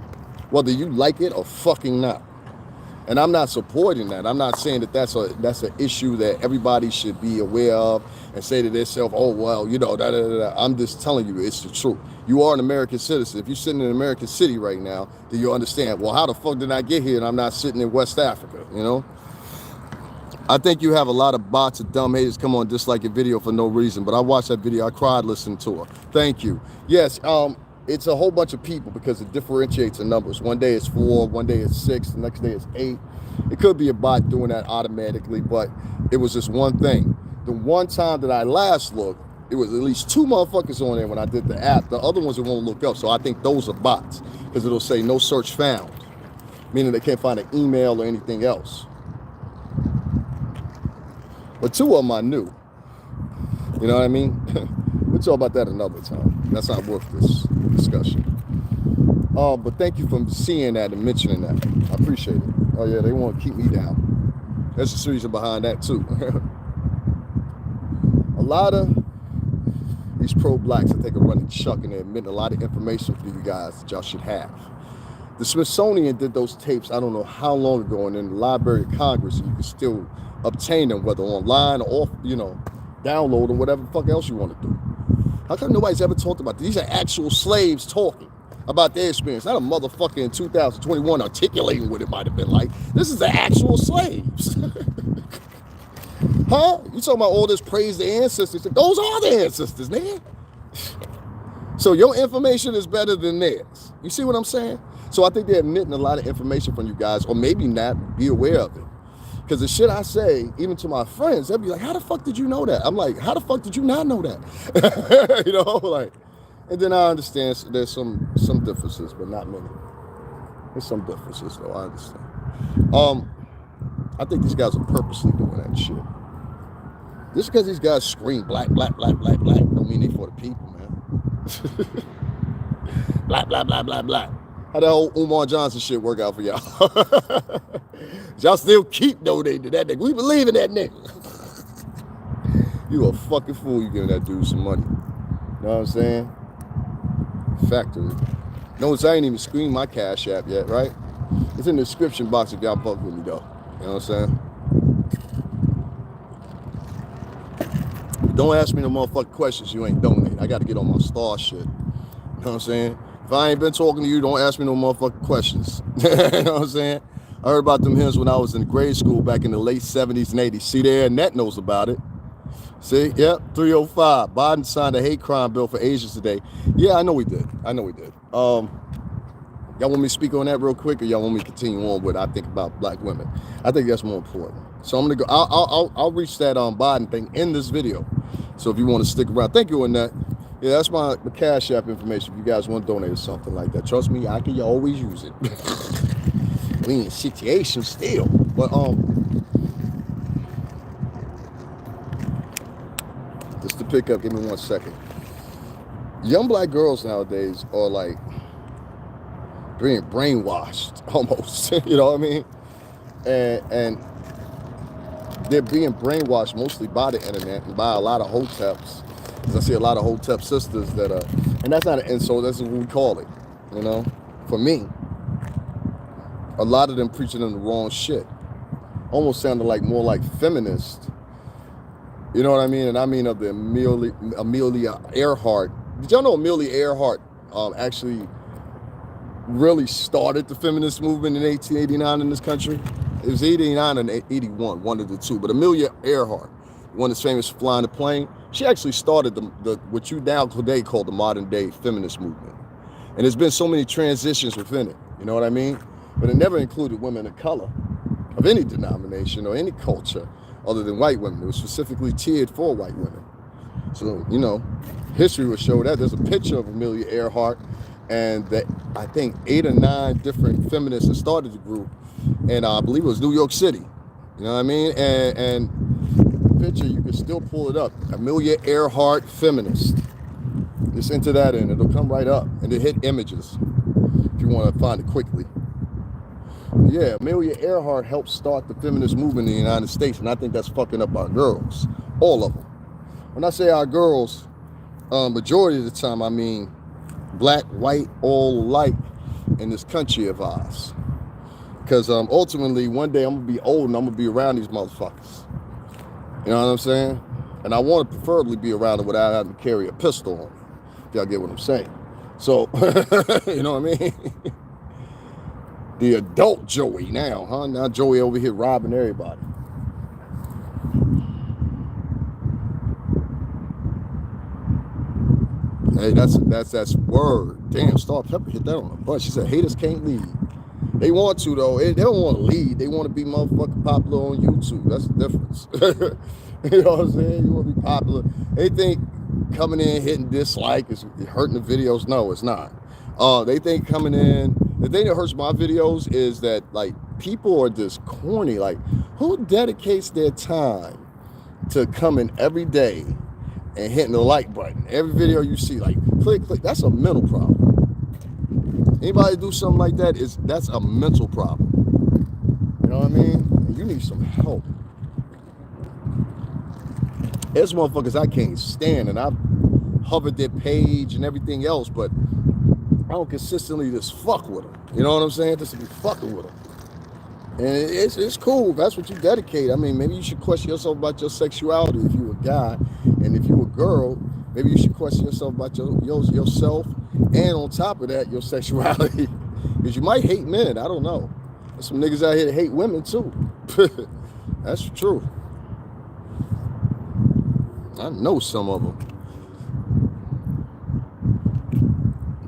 whether you like it or fucking not. And I'm not supporting that. I'm not saying that that's an issue that everybody should be aware of and say to themselves, oh, well, you know, da, da, da, da. I'm just telling you, it's the truth. You are an American citizen. If you're sitting in an American city right now, then you understand, well, how the fuck did I get here and I'm not sitting in West Africa, you know? I think you have a lot of bots of dumb haters come on dislike your video for no reason, but I watched that video. I cried listening to her. Thank you. Yes, it's a whole bunch of people because it differentiates the numbers. One day it's 4, one day it's 6, the next day it's 8. It could be a bot doing that automatically, but it was just one thing. The one time that I last looked, it was at least 2 motherfuckers on there when I did the app. The other ones it won't look up, so I think those are bots because it'll say no search found, meaning they can't find an email or anything else. But 2 of them I knew. You know what I mean? We'll talk about that another time. That's not worth this discussion. But thank you for seeing that and mentioning that. I appreciate it. Oh yeah, they want to keep me down. There's a reason behind that too. A lot of these pro-blacks that take a running chuck and they admit a lot of information for you guys that y'all should have. The Smithsonian did those tapes, I don't know how long ago, and in the Library of Congress, you can still obtain them, whether online or off, you know, download them, whatever the fuck else you want to do. How come nobody's ever talked about this? These are actual slaves talking about their experience, not a motherfucker in 2021 articulating what it might have been like. This is the actual slaves. Huh? You talking about all this praise the ancestors? Those are the ancestors, man. So your information is better than theirs. You see what I'm saying? So I think they're admitting a lot of information from you guys, or maybe not, be aware of it. Because the shit I say, even to my friends, they'll be like, how the fuck did you know that? I'm like, how the fuck did you not know that? You know, like, and then I understand there's some differences, but not many. There's some differences, though, I understand. I think these guys are purposely doing that shit. Just because these guys scream black, black, black, black, black, don't mean they for the people, man. Black, black, black, black, black. How the whole Umar Johnson shit work out for y'all? Y'all still keep donating to that nigga. We believe in that nigga. You a fucking fool, you giving that dude some money. You know what I'm saying? Factory. Notice I ain't even screened my Cash App yet, right? It's in the description box if y'all fuck with me, though. You know what I'm saying? Don't ask me no motherfucking questions you ain't donating. I got to get on my star shit. You know what I'm saying? If I ain't been talking to you, don't ask me no motherfucking questions. You know what I'm saying? I heard about them hymns when I was in grade school back in the late 70s and 80s. See there, Annette knows about it. See, yep, 305. Biden signed a hate crime bill for Asians today. Yeah, I know we did. Y'all want me to speak on that real quick, or y'all want me to continue on with I think about black women? I think that's more important. So I'm gonna go. I'll reach that Biden thing in this video. So if you want to stick around, thank you, Annette. Yeah, that's my Cash App information. If you guys want to donate or something like that, trust me, I can always use it. We in situation still, but just to pick up. Give me 1 second. Young black girls nowadays are like being brainwashed almost. You know what I mean? And they're being brainwashed mostly by the internet and by a lot of hoteps. Because I see a lot of hotep sisters that are, and that's not an insult, that's what we call it. You know, for me, a lot of them preaching in the wrong shit. Almost sounded like more like feminist. You know what I mean? And I mean of the Amelia Earhart. Did y'all know Amelia Earhart actually really started the feminist movement in 1889 in this country? It was 89 and 81, one of the two. But Amelia Earhart, one that's famous for flying the plane, she actually started the what you now today call the modern day feminist movement. And there's been so many transitions within it, you know what I mean? But it never included women of color of any denomination or any culture other than white women. It was specifically tiered for white women. So, you know, history will show that. There's a picture of Amelia Earhart, and that I think 8 or 9 different feminists that started the group, and I believe it was New York City. You know what I mean? And the picture, you can still pull it up. Amelia Earhart feminist. Just enter that in, it'll come right up, and it hit images if you want to find it quickly. Yeah, Amelia Earhart helped start the feminist movement in the United States, and I think that's fucking up our girls, all of them. When I say our girls, majority of the time I mean black, white, all alike in this country of ours. Because ultimately, one day I'm gonna be old and I'm gonna be around these motherfuckers. You know what I'm saying? And I want to preferably be around them without having to carry a pistol on me. If y'all get what I'm saying. So, you know what I mean? The adult Joey now, huh? Now Joey over here robbing everybody. Hey, that's word. Damn, Star Pepper hit that on a bunch. She said haters can't lead. They want to though. They don't want to lead. They want to be motherfucking popular on YouTube. That's the difference. You know what I'm saying? You want to be popular. They think coming in hitting dislike is hurting the videos. No, it's not. They think coming in. The thing that hurts my videos is that like people are just corny. Like, who dedicates their time to coming every day and hitting the like button? Every video you see, like click. That's a mental problem. Anybody do something like that, that's a mental problem. You know what I mean? You need some help. There's motherfuckers I can't stand, and I've hovered their page and everything else, but I don't consistently just fuck with them. You know what I'm saying? Just to be fucking with them. And it's cool if that's what you dedicate. I mean, maybe you should question yourself about your sexuality if you're a guy, and if you're a girl, maybe you should question yourself about yourself, and on top of that, your sexuality. Because you might hate men. I don't know. There's some niggas out here that hate women too. That's true. I know some of them.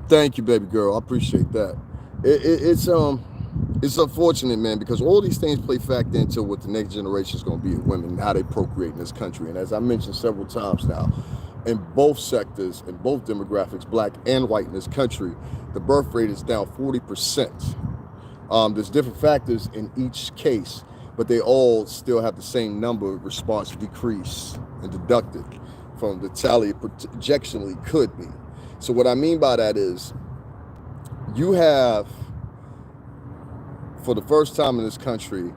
Thank you, baby girl. I appreciate that. It's unfortunate, man, because all these things play factor into what the next generation is going to be of women and how they procreate in this country. And as I mentioned several times now, in both sectors, in both demographics, black and white in this country, the birth rate is down 40%. There's different factors in each case, but they all still have the same number of response decrease and deducted from the tally it projectionally could be. So what I mean by that is you have, for the first time in this country,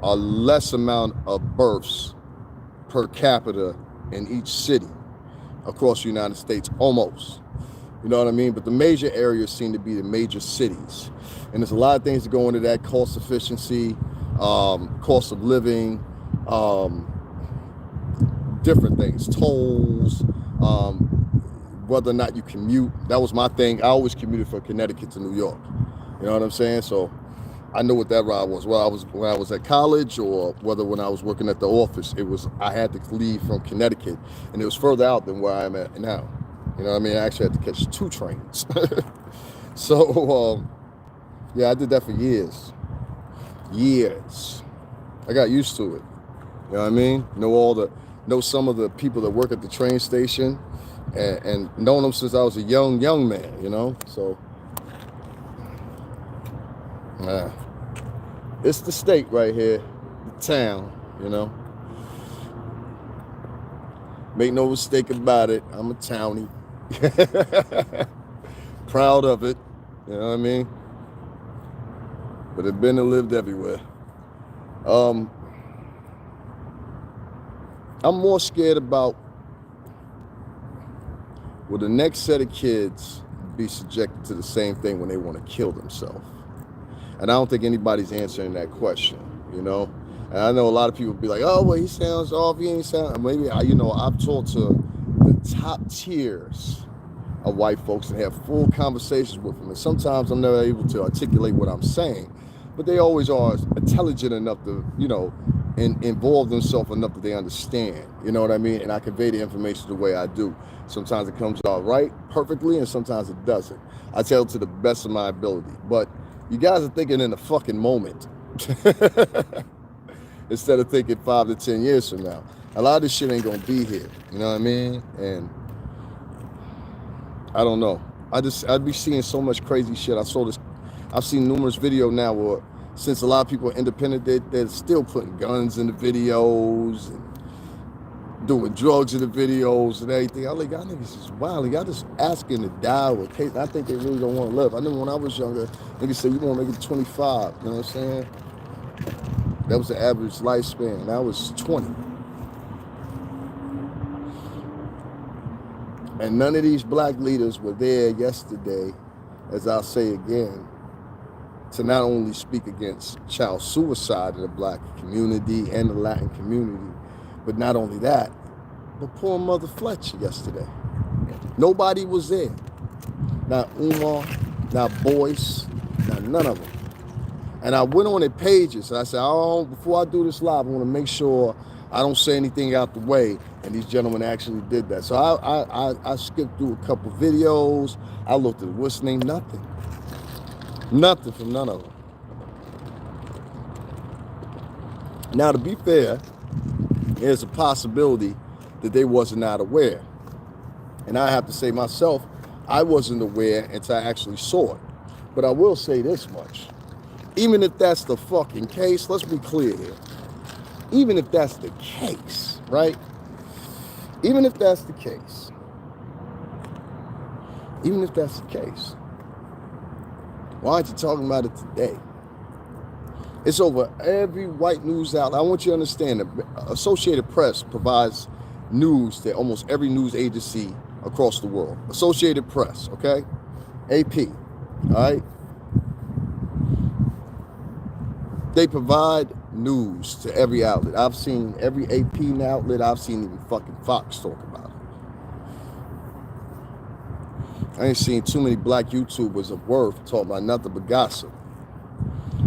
a less amount of births per capita in each city across the United States, almost. You know what I mean? But the major areas seem to be the major cities. And there's a lot of things that go into that: cost efficiency, cost of living, different things, tolls, whether or not you commute. That was my thing. I always commuted from Connecticut to New York. You know what I'm saying? So I know what that ride was. Well, when I was at college, or whether when I was working at the office, I had to leave from Connecticut, and it was further out than where I am at now. You know what I mean? I actually had to catch 2 trains. So yeah, I did that for years. I got used to it. You know what I mean? Know some of the people that work at the train station, and known them since I was a young man. You know, so it's the state right here, the town. You know, make no mistake about it. I'm a townie. Proud of it. You know what I mean? But I've been and lived everywhere. I'm more scared about will the next set of kids be subjected to the same thing when they want to kill themselves? And I don't think anybody's answering that question, you know? And I know a lot of people be like, oh, well, he sounds off, he ain't sound. Maybe, I've talked to the top tiers of white folks and have full conversations with them. And sometimes I'm never able to articulate what I'm saying, but they always are intelligent enough to, and involve themselves enough that they understand, you know what I mean? And I convey the information the way I do. Sometimes it comes out right, perfectly, and sometimes it doesn't. I tell it to the best of my ability. But you guys are thinking in the fucking moment instead of thinking 5 to 10 years from now. A lot of this shit ain't gonna be here, you know what I mean? And I don't know. I'd be seeing so much crazy shit. I've seen numerous videos now where, since a lot of people are independent, they're still putting guns in the videos and doing drugs in the videos and everything. I'm like, y'all niggas is wild. Y'all just asking to die with case. I think they really don't want to live. I remember when I was younger, niggas said, you want to make it 25. You know what I'm saying? That was the average lifespan. Now it's 20. And none of these black leaders were there yesterday, as I'll say again, to not only speak against child suicide in the black community and the Latin community, but not only that, but poor Mother Fletcher yesterday. Nobody was there. Not Umar, not Boyce, not none of them. And I went on their pages and I said, before I do this live, I want to make sure I don't say anything out the way. And these gentlemen actually did that. So I skipped through a couple videos. I looked at what's the name, nothing. Nothing from none of them. Now, to be fair, there's a possibility that they wasn't not aware. And I have to say myself, I wasn't aware until I actually saw it. But I will say this much. Even if that's the fucking case, let's be clear here. Even if that's the case, right? Even if that's the case. Why aren't you talking about it today? It's over every white news outlet. I want you to understand that Associated Press provides news to almost every news agency across the world. Associated Press, okay? AP, all right? They provide news to every outlet. I've seen every AP outlet. I've seen even fucking Fox talk about it. I ain't seen too many black YouTubers of worth talk about nothing but gossip.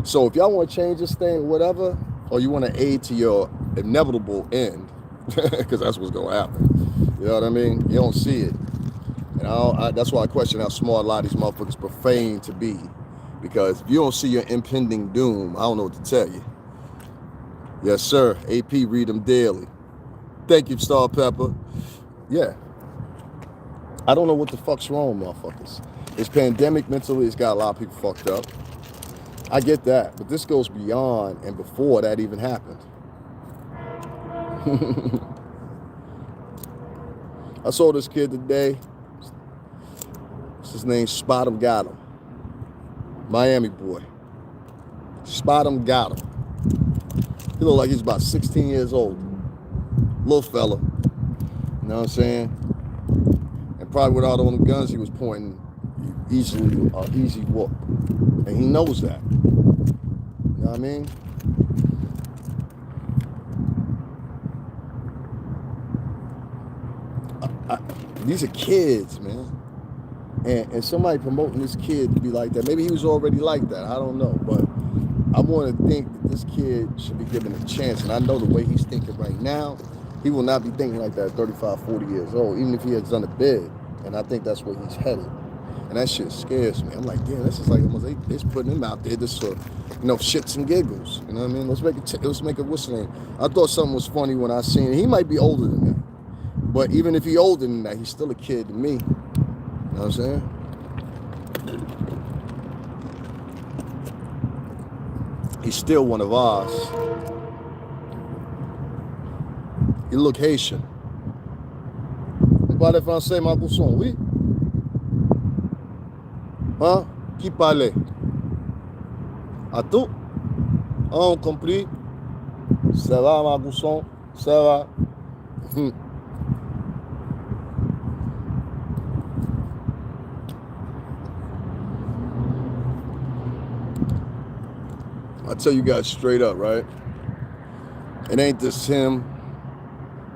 So if y'all want to change this thing or whatever, or you want to aid to your inevitable end, because that's what's going to happen. You know what I mean? You don't see it. And that's why I question how smart a lot of these motherfuckers profane to be. Because if you don't see your impending doom, I don't know what to tell you. Yes, sir. AP, read them daily. Thank you, Star Pepper. Yeah. I don't know what the fuck's wrong, motherfuckers. This pandemic mentally has got a lot of people fucked up. I get that, but this goes beyond and before that even happened. I saw this kid today. What's his name? Spot him, got him. Miami boy. Spot him, got him. He looked like he's about 16 years old. Little fella. You know what I'm saying? And probably with all them guns he was pointing, easy whoop. And he knows that. You know what I mean? These are kids, man. And somebody promoting this kid to be like that. Maybe he was already like that. I don't know. But I want to think that this kid should be given a chance. And I know the way he's thinking right now, he will not be thinking like that at 35, 40 years old, even if he has done a bid. And I think that's where he's headed. And that shit scares me. I'm like, damn, this is like almost they're putting him out there just for, shits and giggles. You know what I mean? Let's make it what's the name? I thought something was funny when I seen it. He might be older than that. But even if he's older than that, he's still a kid to me. You know what I'm saying? He's still one of ours. He look Haitian. Vous parlez français, ma garçon, oui? Hein? Qui parle? À tout? On compris? Ça va, ma garçon? Ça va? I tell you guys straight up, right? It ain't just him.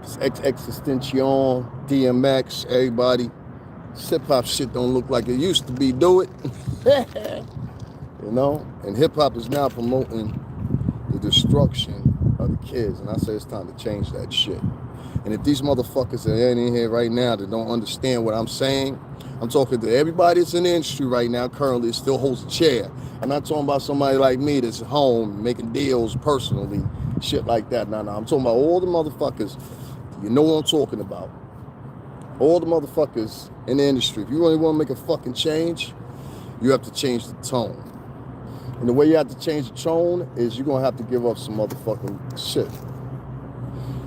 It's Existential, DMX, everybody. Hip-hop shit don't look like it used to be, do it? And hip-hop is now promoting the destruction of the kids. And I say it's time to change that shit. And if these motherfuckers that ain't in here right now that don't understand what I'm saying, I'm talking to everybody that's in the industry right now currently still holds a chair. I'm not talking about somebody like me that's at home making deals personally, shit like that. No, I'm talking about all the motherfuckers. You know what I'm talking about. All the motherfuckers in the industry. If you really want to make a fucking change, you have to change the tone. And the way you have to change the tone is you're going to have to give up some motherfucking shit.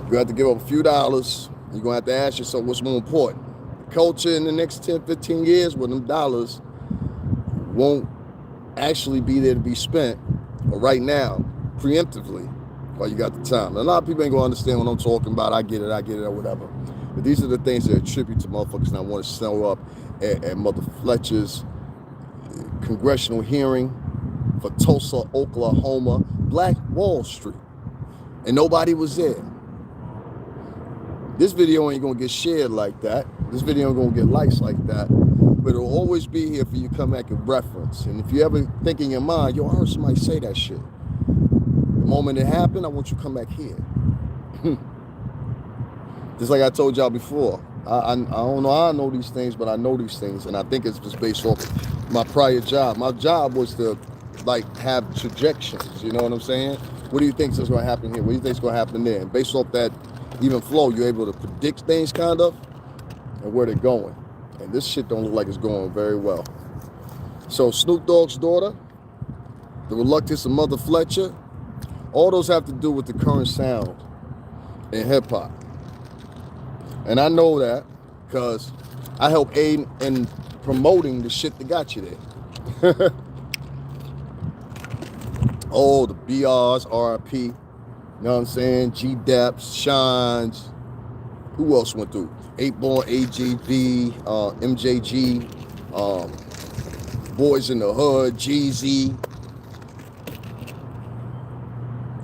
You have to give up a few dollars. You're going to have to ask yourself what's more important. The culture in the next 10, 15 years where them dollars won't actually be there to be spent. But right now, preemptively, while you got the time. And a lot of people ain't going to understand what I'm talking about. I get it, or whatever. But these are the things that attribute to motherfuckers and I want to show up at Mother Fletcher's congressional hearing for Tulsa, Oklahoma, Black Wall Street. And nobody was there. This video ain't going to get shared like that. This video ain't going to get likes like that. But it'll always be here for you to come back and reference. And if you ever think in your mind, yo, I heard somebody say that shit. The moment it happened, I want you to come back here. Just like I told y'all before, I don't know how I know these things, but I know these things. And I think it's just based off my prior job. My job was to, have trajections. You know what I'm saying? What do you think is going to happen here? What do you think is going to happen there? And based off that even flow, you're able to predict things kind of and where they're going. And this shit don't look like it's going very well. So Snoop Dogg's daughter, the reluctance of Mother Fletcher, all those have to do with the current sound in hip-hop. And I know that because I help aid in promoting the shit that got you there. Oh, the BRs, RIP, you know what I'm saying? G-Daps, Shines. Who else went through? 8-Ball, AJB, MJG, Boys in the Hood, Jeezy.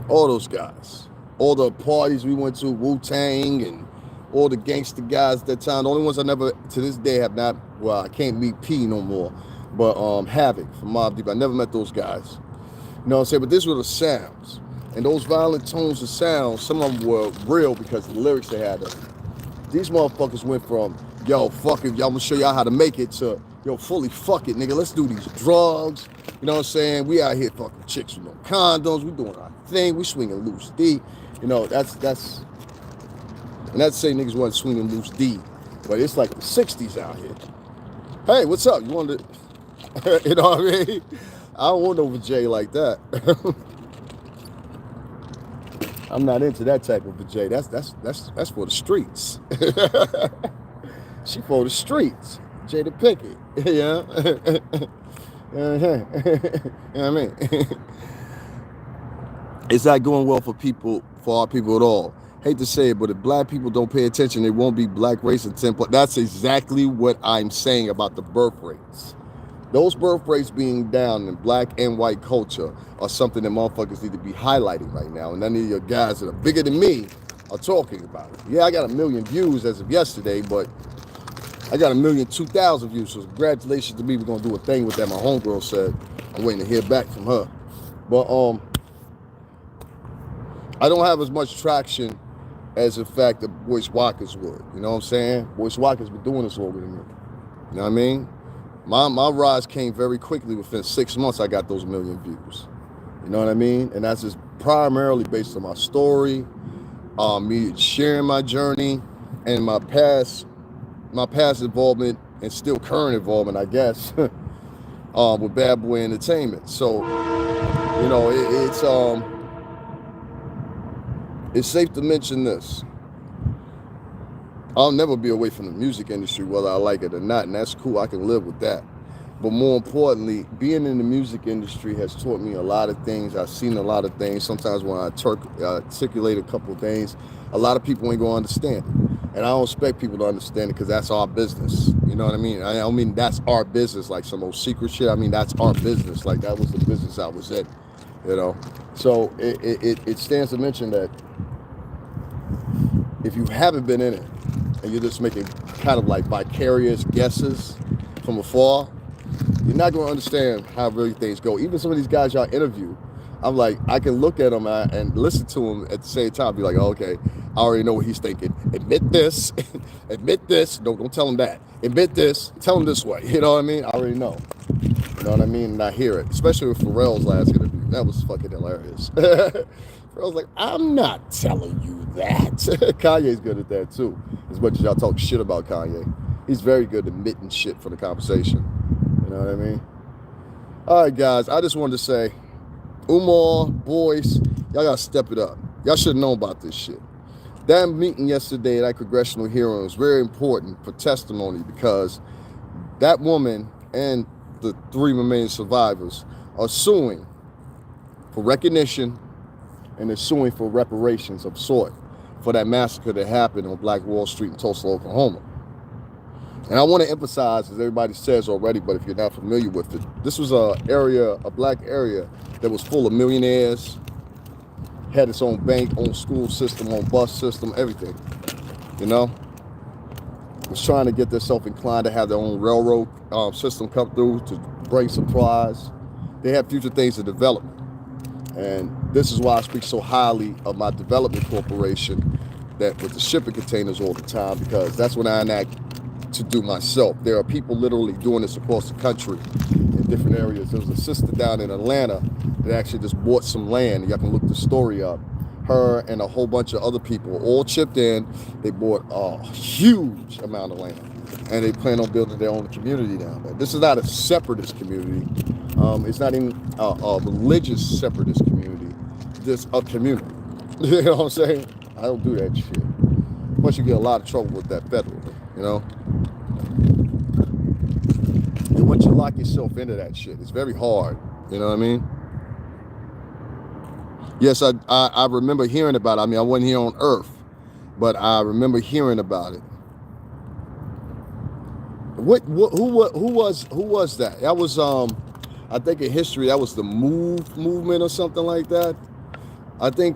All those guys. All the parties we went to, Wu-Tang and all the gangster guys at that time. The only ones I never, to this day, have not, well, I can't meet P no more, but Havoc from Mobb Deep. I never met those guys. You know what I'm saying? But these were the sounds. And those violent tones of sound, some of them were real because of the lyrics they had. These motherfuckers went from, yo, fuck it, y'all gonna show y'all how to make it, to, yo, fully fuck it, nigga. Let's do these drugs. You know what I'm saying? We out here fucking chicks with no condoms. We doing our thing. We swinging loose D. You know, that's, and that's say niggas wasn't swinging loose D. But it's like the 60s out here. Hey, what's up? You want to, you know what I mean? I don't want no vajay like that. I'm not into that type of vajay. That's for the streets. She for the streets. Jada Pinkett. Yeah. You know what I mean? It's not going well for people, for our people at all. Hate to say it, but if black people don't pay attention, it won't be black race in 10. That's exactly what I'm saying about the birth rates. Those birth rates being down in black and white culture are something that motherfuckers need to be highlighting right now. And none of your guys that are bigger than me are talking about it. Yeah, I got 1 million views as of yesterday, but I got 1,002,000 views, so congratulations to me. We're gonna do a thing with that. My homegirl said. I'm waiting to hear back from her. But I don't have as much traction as in fact the Boyce Walkers would. You know what I'm saying? Boyce Walkers been doing this longer than me. You know what I mean? My rise came very quickly. Within 6 months, I got those 1 million views. You know what I mean? And that's just primarily based on my story, me sharing my journey, and my past involvement and still current involvement, I guess, with Bad Boy Entertainment. So, you know, it's safe to mention this. I'll never be away from the music industry, whether I like it or not, and that's cool. I can live with that. But more importantly, being in the music industry has taught me a lot of things. I've seen a lot of things. Sometimes when I articulate a couple of things, a lot of people ain't gonna understand it. And I don't expect people to understand it because that's our business. You know what I mean? I don't mean that's our business like some old secret shit. I mean, that's our business. Like that was the business I was in, you know? So it stands to mention that if you haven't been in it, and you're just making kind of like vicarious guesses from afar, you're not going to understand how really things go. Even some of these guys y'all interview, I'm like, I can look at them and listen to them at the same time, be like, oh, okay, I already know what he's thinking. Admit this, admit this. No, don't tell him that. Admit this, tell him this way. You know what I mean? I already know. You know what I mean? And I hear it, especially with Pharrell's last interview. That was fucking hilarious. Pharrell's like, I'm not telling you that. Kanye's good at that too. As much as y'all talk shit about Kanye, he's very good at admitting shit for the conversation. You know what I mean? All right, guys, I just wanted to say, Umar, Boyce, y'all gotta step it up. Y'all should have known about this shit. That meeting yesterday, that congressional hearing, was very important for testimony because that woman and the 3 remaining survivors are suing for recognition, and they're suing for reparations of sort for that massacre that happened on Black Wall Street in Tulsa, Oklahoma. And I want to emphasize, as everybody says already, but if you're not familiar with it, this was a black area that was full of millionaires, had its own bank, own school system, own bus system, everything, you know? Was trying to get themselves inclined to have their own railroad system come through to bring supplies. They had future things in development. And this is why I speak so highly of my development corporation that with the shipping containers all the time, because that's what I enact to do myself. There are people literally doing this across the country in different areas. There was a sister down in Atlanta that actually just bought some land. Y'all can look the story up. Her and a whole bunch of other people all chipped in. They bought a huge amount of land, and they plan on building their own community down there. This is not a separatist community. It's not even a religious separatist community. Just a community. You know what I'm saying? I don't do that shit. Plus, you get a lot of trouble with that federally, you know? And once you lock yourself into that shit, it's very hard. You know what I mean? Yes, I remember hearing about it. I mean, I wasn't here on Earth, but I remember hearing about it. Who was that? That was I think in history that was the movement or something like that. I think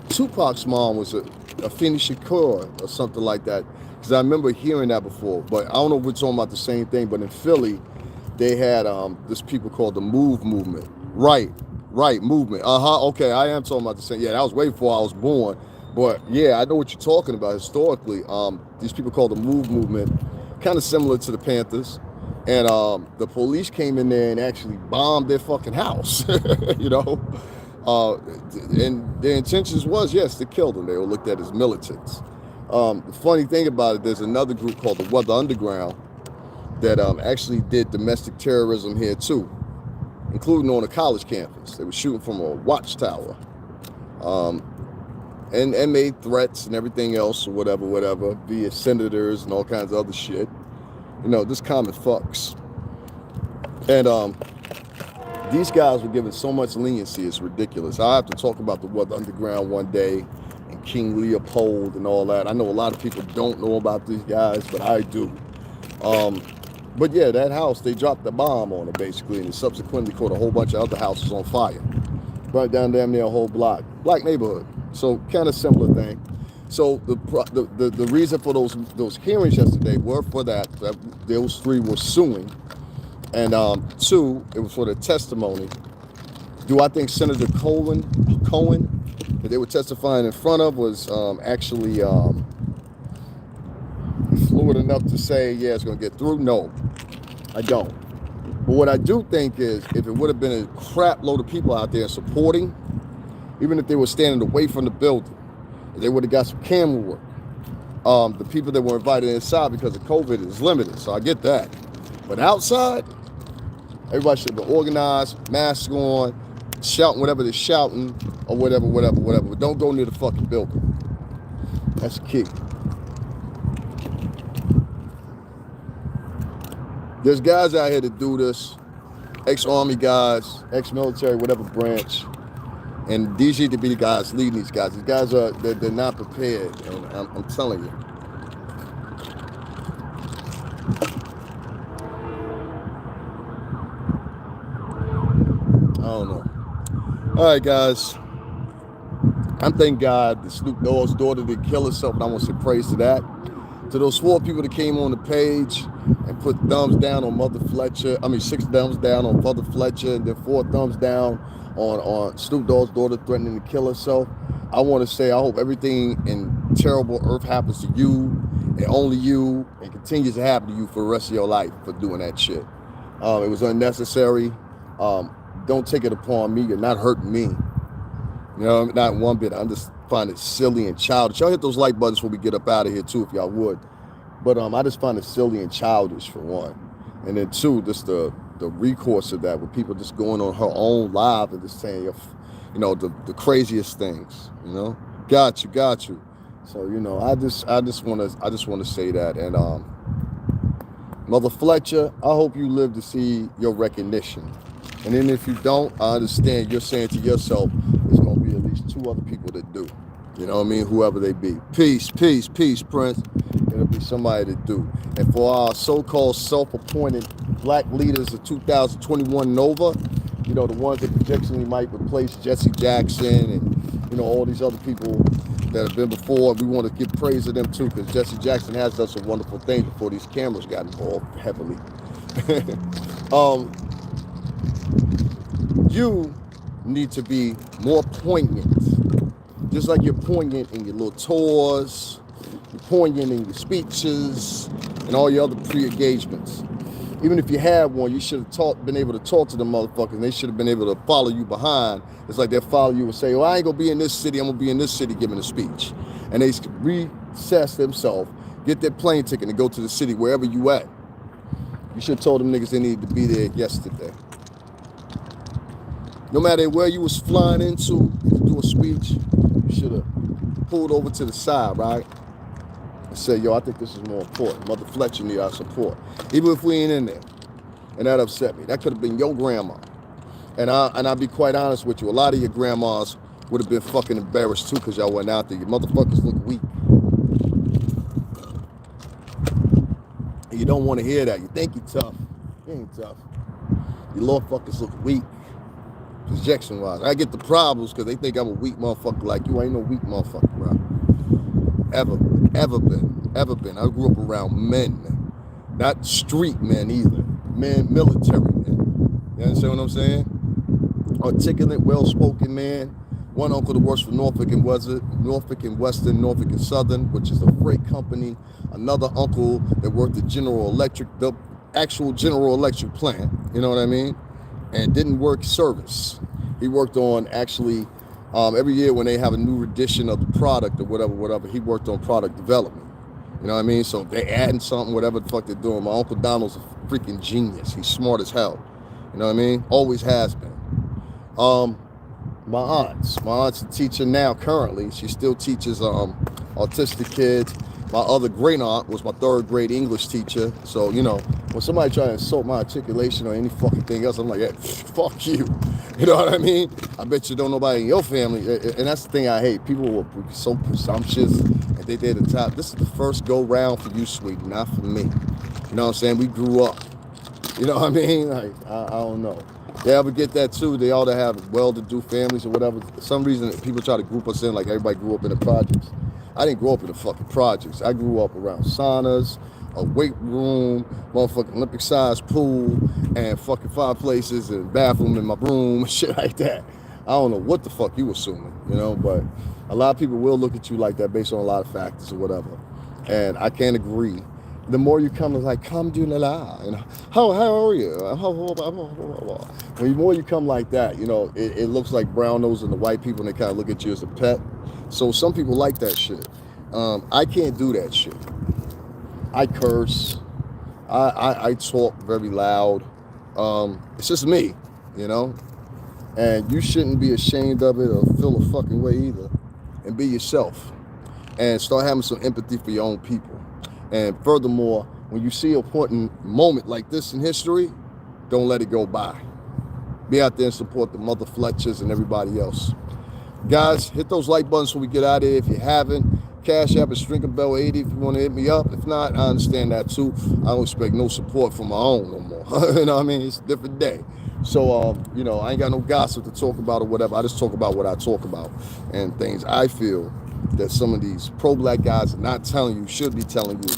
Tupac's mom was a Afeni Shakur or something like that, because I remember hearing that before. But I don't know if we're talking about the same thing. But in Philly, they had this people called the movement. Right, movement. Okay, I am talking about the same. Yeah, that was way before I was born. But yeah, I know what you're talking about historically. These people called the movement, kind of similar to the Panthers. And the police came in there and actually bombed their fucking house, you know? And their intentions was, yes, to kill them. They were looked at as militants. The funny thing about it, there's another group called the Weather Underground that actually did domestic terrorism here too, including on a college campus. They were shooting from a watchtower, and made threats and everything else, or whatever, via senators and all kinds of other shit. You know, just common fucks. And these guys were given so much leniency, it's ridiculous. I have to talk about the Weather Underground one day, and King Leopold and all that. I know a lot of people don't know about these guys, but I do. But yeah, that house, they dropped the bomb on it basically, and it subsequently caught a whole bunch of other houses on fire. Burnt down damn near a whole block. Black neighborhood. So kind of similar thing. So the reason for those hearings yesterday were for that those three were suing, and two, it was for the testimony. Do I think Senator Cohen that they were testifying in front of was actually fluid enough to say, yeah, it's going to get through? No, I don't. But what I do think is, if it would have been a crap load of people out there supporting, even if they were standing away from the building, they would have got some camera work. The people that were invited inside because of COVID is limited, so I get that. But outside, everybody should be organized, masks on, shouting whatever they're shouting, or whatever. But don't go near the fucking building. That's key. There's guys out here that do this, ex-army guys, ex-military, whatever branch, and these need to be the guys leading these guys. These guys they're not prepared, and I'm telling you. I don't know. All right, guys. I'm thank God that Snoop Dogg's daughter didn't kill herself, and I want to say praise to that. To those 4 people that came on the page and put thumbs down on Mother Fletcher, 6 thumbs down on Mother Fletcher, and then 4 thumbs down on Snoop Dogg's daughter threatening to kill herself. I want to say I hope everything in terrible earth happens to you, and only you, and continues to happen to you for the rest of your life for doing that shit. It was unnecessary. Don't take it upon me. You're not hurting me. You know, not one bit. I'm just find it silly and childish. Y'all hit those like buttons before we get up out of here too, if y'all would. But I just find it silly and childish, for one. And then two, just the recourse of that, with people just going on her own live and just saying, you know, the craziest things. You know, got you. So, you know, I just want to say that. And Mother Fletcher, I hope you live to see your recognition. And then if you don't, I understand you're saying to yourself, there's going to be at least 2 other people that do. You know what I mean? Whoever they be. Peace, Prince. It'll be somebody to do. And for our so-called self-appointed black leaders of 2021 Nova, you know, the ones that projectionally might replace Jesse Jackson and, you know, all these other people that have been before, we want to give praise to them too, because Jesse Jackson has done some wonderful things before these cameras got involved heavily. You need to be more poignant, just like you're poignant in your little tours, you're poignant in your speeches, and all your other pre-engagements. Even if you had one, you should have been able to talk to them motherfuckers, and they should have been able to follow you behind. It's like they'll follow you and say, well, I ain't gonna be in this city, I'm gonna be in this city giving a speech. And they recess themselves, get their plane ticket, and go to the city wherever you at. You should have told them niggas they needed to be there yesterday. No matter where you was flying into to do a speech, you should have pulled over to the side, right? And said, yo, I think this is more important. Mother Fletcher need our support. Even if we ain't in there. And that upset me. That could have been your grandma. And I'll be quite honest with you, a lot of your grandmas would have been fucking embarrassed too, because y'all went out there. You motherfuckers look weak. And you don't want to hear that. You think you're tough. You ain't tough. You little fuckers look weak. Projection wise, I get the problems because they think I'm a weak motherfucker. Like you ain't no weak motherfucker, bro. Ever been. I grew up around men, not street men either. Men, military men. You understand what I'm saying? Articulate, well-spoken man. One uncle that works for Norfolk and Western, Norfolk and Southern, which is a freight company. Another uncle that worked at General Electric, the actual General Electric plant. You know what I mean? And didn't work service. He worked on actually every year when they have a new edition of the product or whatever, he worked on product development. You know what I mean? So if they adding something, whatever the fuck they're doing. My Uncle Donald's a freaking genius. He's smart as hell. You know what I mean? Always has been. My aunt's a teacher now currently. She still teaches autistic kids. My other great aunt was my 3rd grade English teacher. So, you know, when somebody try to insult my articulation or any fucking thing else, I'm like, hey, fuck you. You know what I mean? I bet you don't nobody in your family. And that's the thing I hate. People were so presumptuous and they did the top. This is the first go round for you, sweetie, not for me. You know what I'm saying? We grew up. You know what I mean? Like, I don't know. They ever get that too? They all have well-to-do families or whatever. For some reason, people try to group us in like everybody grew up in the projects. I didn't grow up in the fucking projects. I grew up around saunas, a weight room, motherfucking Olympic sized pool, and fucking fireplaces and bathroom in my room, shit like that. I don't know what the fuck you assuming, but a lot of people will look at you like that based on a lot of factors or whatever. And I can't agree. The more you come, like, come do la la, how are you? The more you come like that, it looks like brown nose and the white people, and they kind of look at you as a pet. So some people like that shit. I can't do that shit. I curse. I talk very loud. It's just me, and you shouldn't be ashamed of it or feel a fucking way either. And be yourself and start having some empathy for your own people. And furthermore, when you see an important moment like this in history, don't let it go by. Be out there and support the mother Fletchers and everybody else. Guys, hit those like buttons when we get out of here. If you haven't, Cash App is StrinkerBell80 if you want to hit me up. If not, I understand that too. I don't expect no support from my own no more. You know what I mean? It's a different day. So, I ain't got no gossip to talk about or whatever. I just talk about what I talk about and things I feel that some of these pro-black guys are not telling you, should be telling you,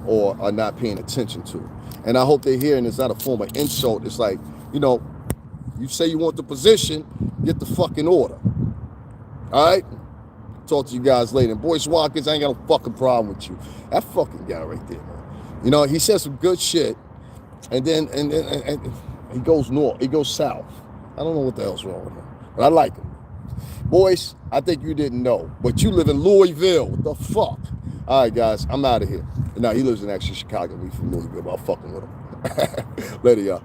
or are not paying attention to. And I hope they're hearing it's not a form of insult. It's like, you say you want the position, get the fucking order. All right? Talk to you guys later. And Boyce Watkins, I ain't got no fucking problem with you. That fucking guy right there, man. He says some good shit, and then and he goes north. He goes south. I don't know what the hell's wrong with him, but I like him. Boyce, I think you didn't know, but you live in Louisville. What the fuck? All right, guys, I'm out of here. Now, he lives in actually Chicago. We from Louisville, but I'm fucking with him. Later, y'all.